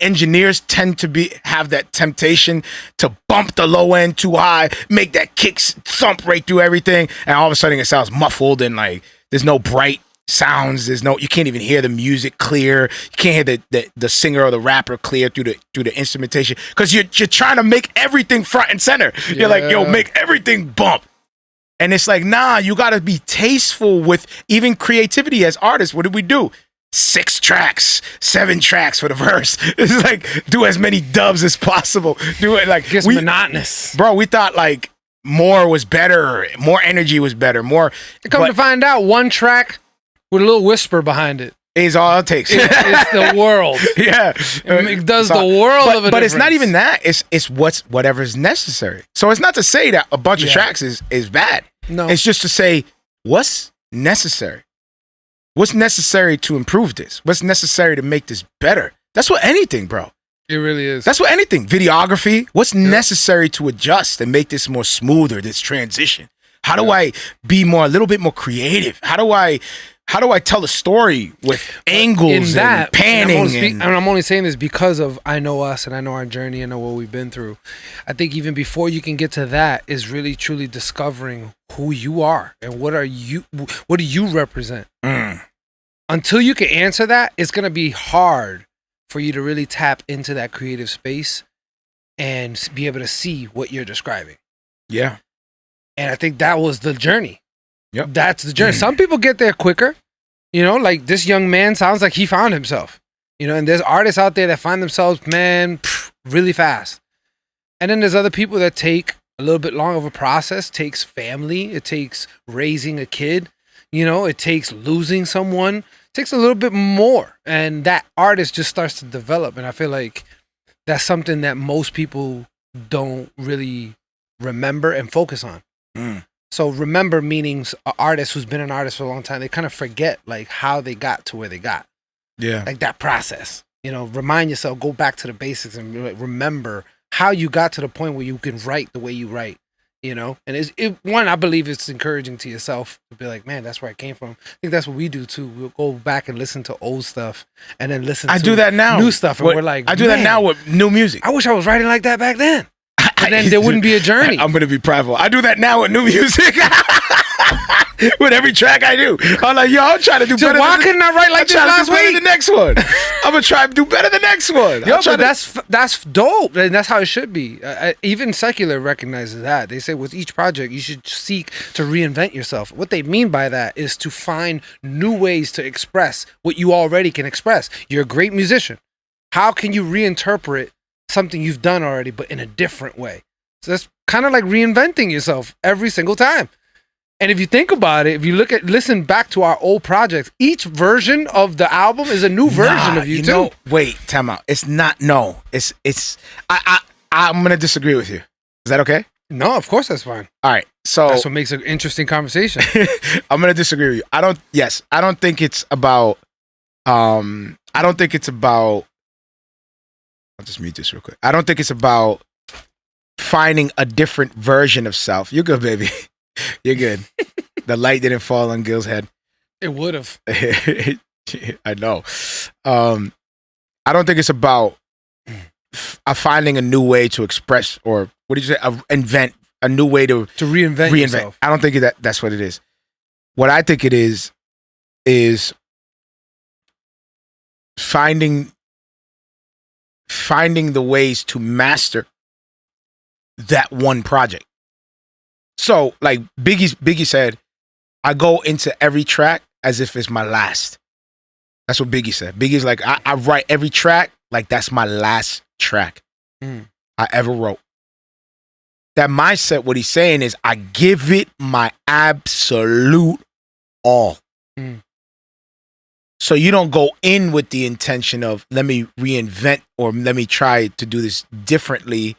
engineers tend to have that temptation to bump the low end too high, make that kick thump right through everything, and all of a sudden it sounds muffled and like there's no bright sounds. You can't even hear the music clear. You can't hear the singer or the rapper clear through the instrumentation because you're trying to make everything front and center. Yeah. You're like, yo, make everything bump. And it's like, nah, you got to be tasteful with even creativity as artists. What did we do? 6 tracks, 7 tracks for the verse. It's like, do as many dubs as possible. Do it like it's monotonous. Bro, we thought like more was better, more energy was better, more. Come to find out, one track with a little whisper behind it is all it takes. It's the world. Yeah, it does the world of a But difference. it's not even that. It's whatever's necessary. So it's not to say that a bunch of tracks is bad. No, it's just to say what's necessary. What's necessary to improve this? What's necessary to make this better? That's what anything, bro. It really is. That's what anything. Videography. What's necessary to adjust and make this more smoother? This transition. How do I be a little bit more creative? How do I tell a story with angles and panning? And I'm only saying this because of I know us and I know our journey and know what we've been through. I think even before you can get to that is really truly discovering who you are and what do you represent. Until you can answer that, it's gonna be hard for you to really tap into that creative space and be able to see what you're describing. Yeah. And I think that was the journey. Yep. That's the journey. Some people get there quicker. Like this young man sounds like he found himself. And there's artists out there that find themselves, really fast. And then there's other people that take a little bit long of a process. It takes family. It takes raising a kid. It takes losing someone. It takes a little bit more. And that artist just starts to develop. And I feel like that's something that most people don't really remember and focus on. So remember meaning an artist who's been an artist for a long time, they kind of forget like how they got to where they got. Yeah. Like that process. Remind yourself, go back to the basics and remember how you got to the point where you can write the way you write. And I believe it's encouraging to yourself to be like, man, that's where I came from. I think that's what we do too. We'll go back and listen to old stuff and then listen to do that now. New stuff. And we're like, I do that now with new music. I wish I was writing like that back then. And then there wouldn't be a journey. I'm going to be prideful. I do that now with new music. With every track I do. I'm like, I'm trying to do better. Why couldn't I write like this last week? The next one. I'm going to try to do better the next one. But that's dope. And that's how it should be. Even secular recognizes that. They say with each project, you should seek to reinvent yourself. What they mean by that is to find new ways to express what you already can express. You're a great musician. How can you reinterpret something you've done already, but in a different way? So that's kind of like reinventing yourself every single time. And if you think about it, if you listen back to our old projects, each version of the album is a new version of you too. Wait, time out. It's not. No, I'm gonna disagree with you. Is that okay? No, of course that's fine. All right. So that's what makes an interesting conversation. I'm gonna disagree with you. I don't think it's about. I'll just mute this real quick. I don't think it's about finding a different version of self. You're good, baby. You're good. The light didn't fall on Gil's head. It would have. I know. I don't think it's about finding a new way to express, or what did you say? Invent a new way to reinvent yourself. I don't think that's what it is. What I think it is finding the ways to master that one project. So, like Biggie said, I go into every track as if it's my last. That's what Biggie said. Biggie's like, I write every track like that's my last track I ever wrote. That mindset, what he's saying is, I give it my absolute all. So you don't go in with the intention of, let me reinvent or let me try to do this differently.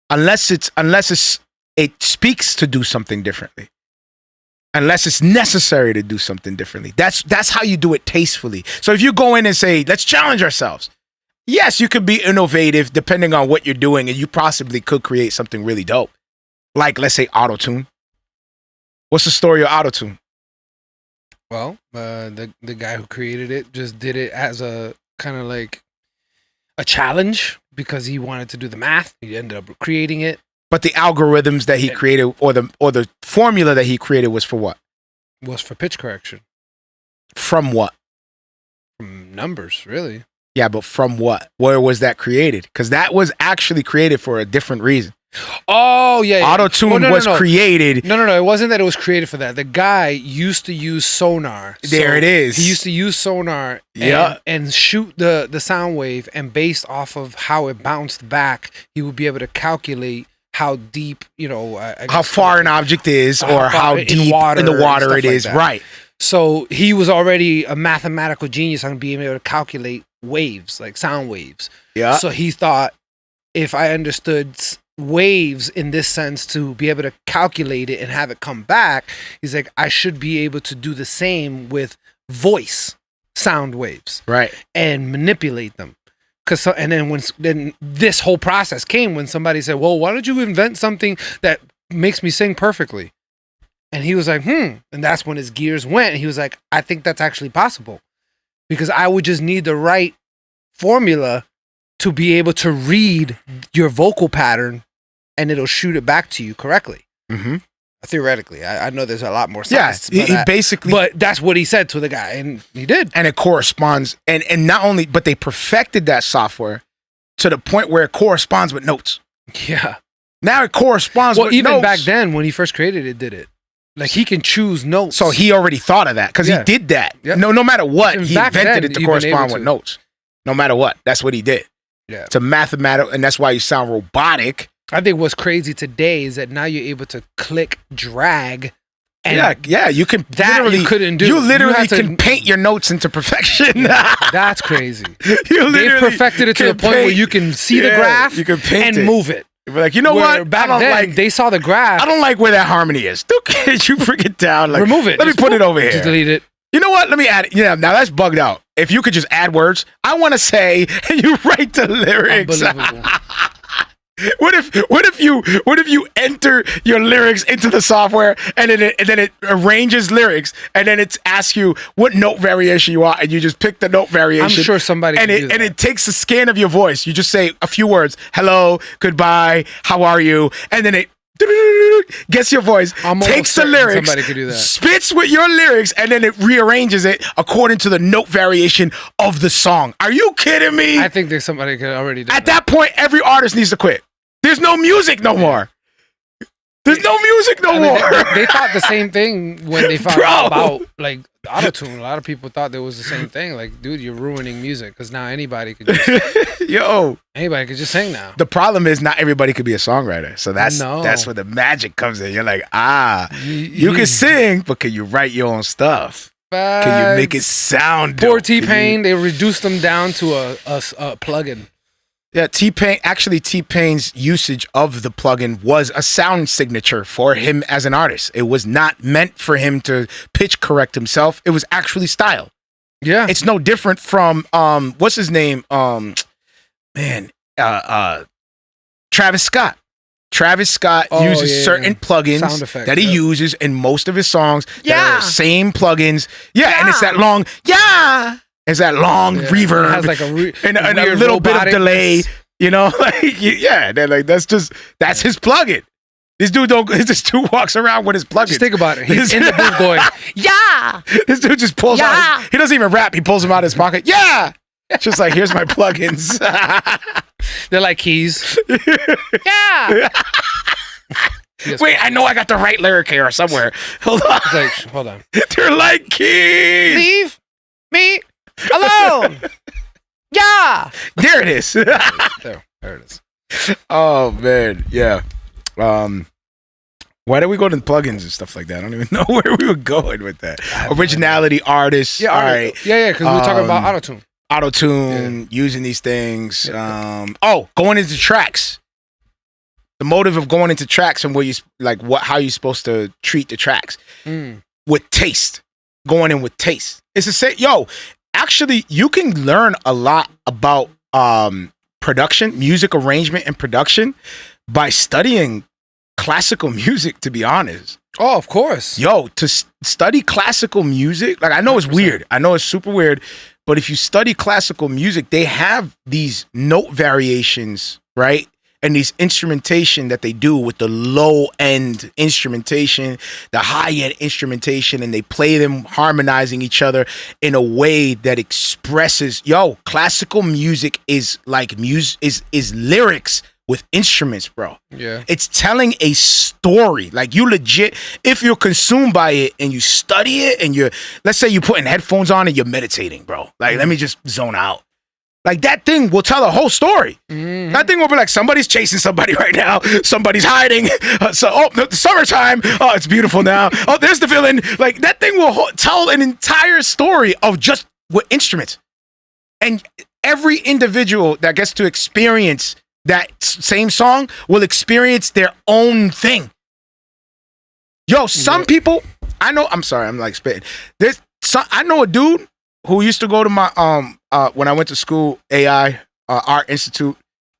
Unless it speaks to do something differently. Unless it's necessary to do something differently. That's how you do it tastefully. So if you go in and say, let's challenge ourselves. Yes, you could be innovative depending on what you're doing, and you possibly could create something really dope. Like, let's say, auto-tune. What's the story of auto-tune? Well, the guy who created it just did it as a kind of like a challenge because he wanted to do the math. He ended up creating it. But the algorithms that he created, or the formula that he created, was for what? Was for pitch correction. From what? From numbers, really. Yeah, but from what? Where was that created? Because that was actually created for a different reason. Oh yeah, Auto-tune was created. No, it wasn't that it was created for that. The guy used to use sonar. There it is. He used to use sonar and shoot the sound wave, and based off of how it bounced back, he would be able to calculate how deep, how far an object is, or how deep in the water it is. Right. So he was already a mathematical genius on being able to calculate waves, like sound waves. Yeah. So he thought, if I understood waves in this sense to be able to calculate it and have it come back, he's like, I should be able to do the same with voice sound waves, right, and manipulate them. And then this whole process came when somebody said, well, why don't you invent something that makes me sing perfectly? And he was like, and that's when his gears went. And he was like, I think that's actually possible, because I would just need the right formula to be able to read your vocal pattern, and it'll shoot it back to you correctly. Mm-hmm. Theoretically, I know there's a lot more science. Yeah, he basically. But that's what he said to the guy, and he did. And it corresponds, and not only, but they perfected that software to the point where it corresponds with notes. Yeah. Now it corresponds with notes. Well, even back then, when he first created it, did it. Like, he can choose notes. So he already thought of that, because he did that. Yep. No matter what, he invented it to correspond with notes. No matter what, that's what he did. Yeah. It's a mathematical, and that's why you sound robotic. I think what's crazy today is that now you're able to click, drag, and you can. That you couldn't do. You literally can paint your notes into perfection. Yeah, that's crazy. They've perfected it to the point where you can see the graph, you can paint and move it. You're like, you know what? Back then, they saw the graph. I don't like where that harmony is. You bring it down. Like, remove it. Let me put it over here. Just delete it. You know what? Let me add it. Yeah, now that's bugged out. If you could just add words, I want to say, and you write the lyrics. Unbelievable. What if you enter your lyrics into the software, and then it arranges lyrics, and then it asks you what note variation you want, and you just pick the note variation. I'm sure somebody can do that. And it takes a scan of your voice. You just say a few words: hello, goodbye, how are you, and then it gets your voice, takes the lyrics, somebody could do that. Spits with your lyrics, and then it rearranges it according to the note variation of the song. Are you kidding me? I think there's somebody could already do that. At that point, every artist needs to quit. There's no music no more. There's no music no more. They thought the same thing when they found out about like auto-tune. A lot of people thought there was the same thing. Like, dude, you're ruining music, because now anybody could just anybody could just sing now. The problem is not everybody could be a songwriter. So that's where the magic comes in. You're like, you can sing, but can you write your own stuff? Can you make it sound dope? Poor T-Pain, they reduced them down to a plugin. Yeah, T-Pain's usage of the plugin was a sound signature for him as an artist. It was not meant for him to pitch correct himself. It was actually style. Yeah. It's no different from what's his name? Travis Scott. Travis Scott uses certain plugins that he uses in most of his songs. Yeah. Same plugins. Yeah, and it's that long It's that long reverb. It has like and a little bit of delay. You know, they're like, that's his plugin. This dude walks around with his plugin. Just think about it. He's in the booth going, yeah. This dude just pulls out. He doesn't even rap. He pulls them out of his pocket. Yeah. It's just like, here's my plugins. They're like keys. Yeah. Wait, I know I got the right lyric here somewhere. Hold on. Hold on. They're like keys. Leave me alone. Yeah. There it is. There it is. Oh man, yeah. Why did we go to plugins and stuff like that? I don't even know where we were going with that. Originality, artists. Yeah, all right. Yeah, because we were talking about auto-tune. Auto-tune, using these things. Going into tracks. The motive of going into tracks and how you're supposed to treat the tracks. With taste. Going in with taste. It's the same. Actually, you can learn a lot about production, music arrangement and production by studying classical music, to be honest. Oh, of course. To study classical music, like, I know 100%. It's weird. I know it's super weird, but if you study classical music, they have these note variations, right? And these instrumentation that they do with the low-end instrumentation, the high-end instrumentation, and they play them harmonizing each other in a way that expresses, classical music is like is lyrics with instruments, bro. Yeah. It's telling a story. Like, you legit, if you're consumed by it and you study it and let's say you're putting headphones on and you're meditating, bro. Like, let me just zone out. Like, that thing will tell a whole story. Mm-hmm. That thing will be like, somebody's chasing somebody right now. Somebody's hiding. The summertime. Oh, it's beautiful now. Oh, there's the villain. Like, that thing will tell an entire story of just with instruments. And every individual that gets to experience that same song will experience their own thing. Yo, some people, I know, I'm sorry, I'm like spitting. I know a dude who used to go to my, when I went to school, AI, Art Institute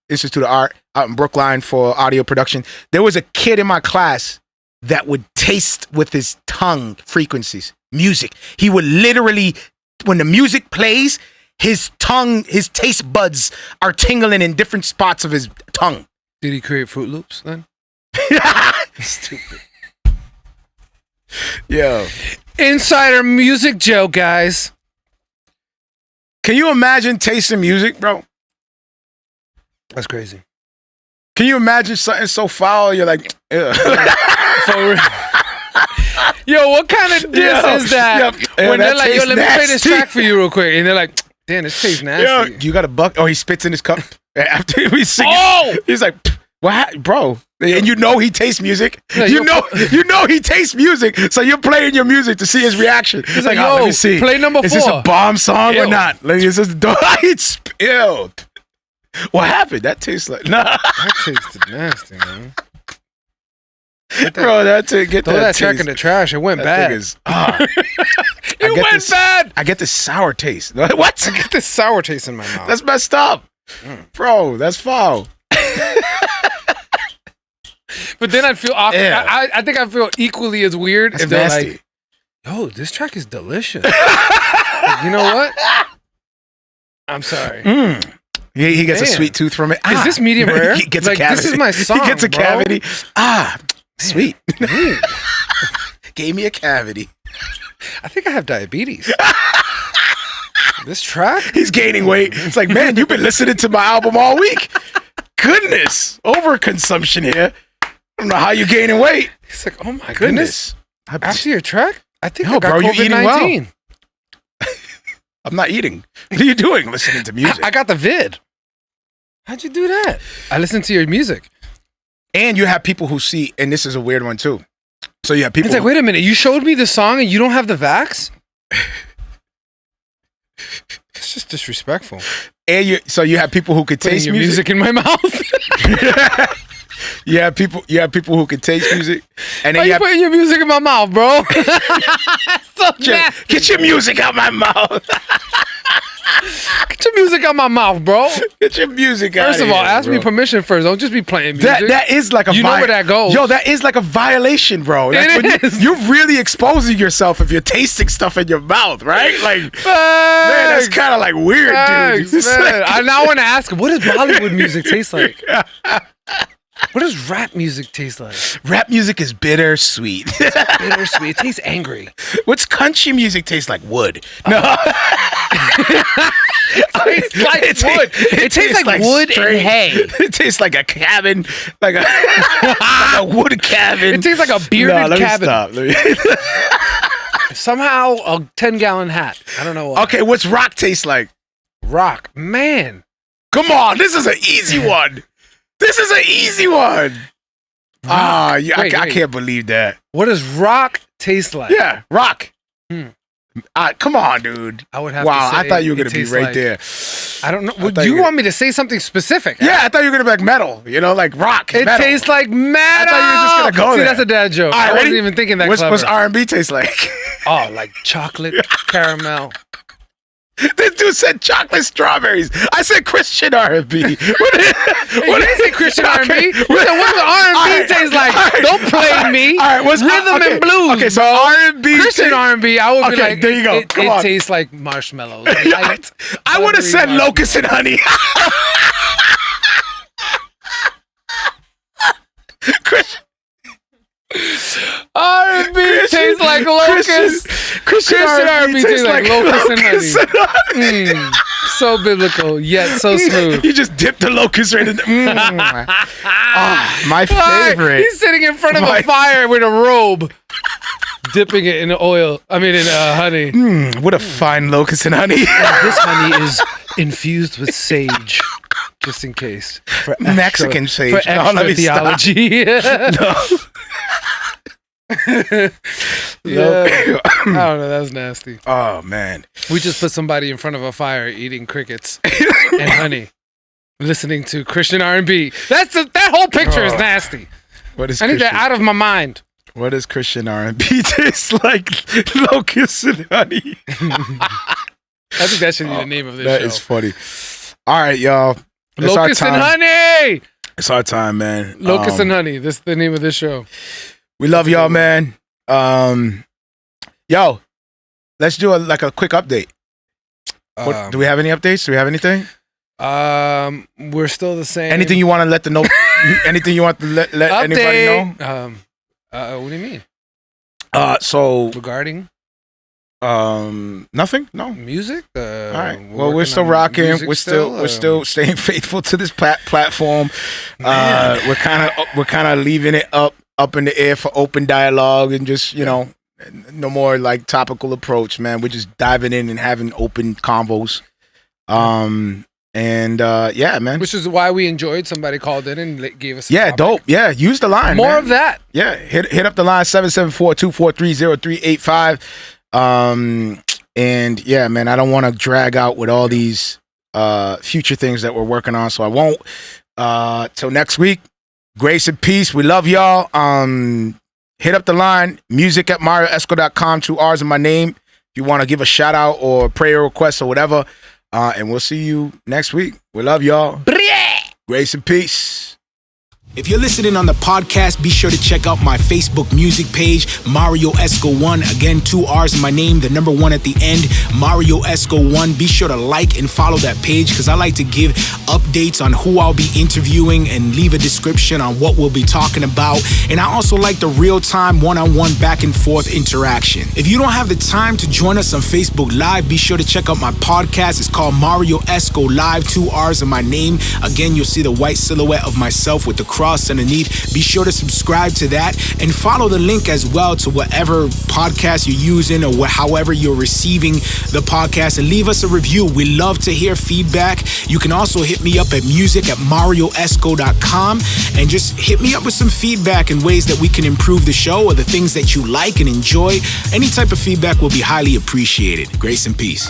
of Art out in Brookline for audio production. There was a kid in my class that would taste with his tongue frequencies, music. He would literally, when the music plays, his taste buds are tingling in different spots of his tongue. Did he create Fruit Loops then? Stupid. Yo. Insider music joke, guys. Can you imagine tasting music, bro? That's crazy. Can you imagine something so foul? You're like, ugh. Yo, what kind of diss is that? When they're like, yo, let me play this track for you real quick. And they're like, damn, this tastes nasty. Yo, you got a buck? Oh, he spits in his cup after we sing. Oh! He's like, what, bro? And you know he tastes music. Yeah, you know he tastes music. So you're playing your music to see his reaction. He's like, yo, let me see. Play number 4. Is this a bomb song or not? Like, is this ew. What happened? That tastes like That tasted nasty, man. Bro, get throw that track in the trash. It went bad. It went bad. I get the sour taste. What? I get the sour taste in my mouth. That's messed up, bro. That's foul. But then I'd feel awkward. Yeah. I think I feel equally as weird if they're like, yo, this track is delicious. Like, you know what? I'm sorry. He gets a sweet tooth from it. Is this medium rare? He gets a cavity. This is my song, He gets a cavity. Man. Sweet. Gave me a cavity. I think I have diabetes. This track? He's gaining weight. It's like, man, you've been listening to my album all week. Goodness. Overconsumption here. I don't know how you're gaining weight. He's like, oh my goodness. After your track? I think I got COVID-19. Well. I'm not eating. What are you doing listening to music? I got the vid. How'd you do that? I listened to your music. And you have people who see, and this is a weird one too. So you have people. It's like, wait a minute, you showed me the song and you don't have the vax? It's just disrespectful. And so you have people who could taste your music in my mouth. You have people who can taste music, and then Why you putting your music in my mouth, bro? So get your music out my mouth. Get your music out my mouth, bro. Get your music out. First of all, ask me permission first. Don't just be playing music. That is like a you know where that goes. Yo, that is like a violation, bro. It is. You're really exposing yourself if you're tasting stuff in your mouth, right? Like, man, that's kind of like weird, dude. I now want to ask him, what does Bollywood music taste like? What does rap music taste like? Rap music is bittersweet. Bittersweet. It tastes angry. What's country music taste like? Wood. No. It tastes like wood. It tastes like wood and hay. It tastes like a cabin, like a wood cabin. It tastes like a bearded cabin. Let me stop. Somehow a 10-gallon hat. I don't know why. Okay, what's rock taste like? Rock. Man. Come on, this is an easy one. This is an easy one. I can't believe that. What does rock taste like? Yeah, rock. Come on, dude. I would have to say I thought you were going to be right there. I don't know. Would you want me to say something specific? Yeah, I thought you were going to be like metal. You know, like rock. It metal. Tastes like metal. I thought you were just going to go there. That's a dad joke. Right, I wasn't even thinking that clever. What's R&B taste like? Oh, like chocolate, caramel. This dude said chocolate strawberries. I said Christian R&B. What is it, Christian R&B? You said, what does R&B taste like? Right. Don't play me. All right, what's rhythm and blues? Okay, so R&B. Christian R&B, I would be like, there you go. It tastes like marshmallows. I would have said locust and honey. R&B tastes like locust. Christian R&B tastes like locust and honey. So biblical, yet so smooth. You just dip the locust right in there. My favorite. He's sitting in front of a fire with a robe, dipping it in oil. I mean, in honey. What a fine locust and honey. This honey is infused with sage, just in case. For extra, Mexican sage. For extra theology. No. Yeah. I don't know. That was nasty. Oh man. We just put somebody in front of a fire eating crickets and honey, listening to Christian R&B. That whole picture is nasty. What is? I need that out of my mind. What does Christian R&B taste like? Locusts and honey. I think that should be the name of this show. That is funny. All right, y'all. Locust and honey. It's our time, man. Locust and honey. This is the name of this show. We love y'all, man. Yo, let's do a quick update. Do we have any updates? Do we have anything? We're still the same. Anything you want to let the know? Anything you want to let anybody know? What do you mean? So regarding nothing. No music. All right. Well, we're still rocking. We're still staying faithful to this platform. We're kind of leaving it up in the air for open dialogue and just no more like topical approach, man. We're just diving in and having open convos. Yeah, man. Which is why we enjoyed somebody called in and gave us dope. Yeah, use the line. More of that. Yeah, hit up the line 774-243-0385. And yeah, man, I don't want to drag out with all these future things that we're working on, so I won't. Till next week. Grace and peace. We love y'all. Hit up the line, music@marrioesco.com, 2 R's in my name. If you want to give a shout out or prayer request or whatever. And we'll see you next week. We love y'all. Grace and peace. If you're listening on the podcast, be sure to check out my Facebook music page, Marrio Esco 1. Again, 2 R's in my name, the number 1 at the end, Marrio Esco 1. Be sure to like and follow that page because I like to give updates on who I'll be interviewing and leave a description on what we'll be talking about. And I also like the real-time one-on-one back and forth interaction. If you don't have the time to join us on Facebook Live, be sure to check out my podcast. It's called Marrio Esco Live, 2 R's in my name. Again, you'll see the white silhouette of myself with the cross underneath. Be sure to subscribe to that and follow the link as well to whatever podcast you're using or however you're receiving the podcast, and leave us a review. We love to hear feedback. You can also hit me up at music@marrioesco.com and just hit me up with some feedback and ways that we can improve the show or the things that you like and enjoy. Any type of feedback will be highly appreciated. Grace and peace.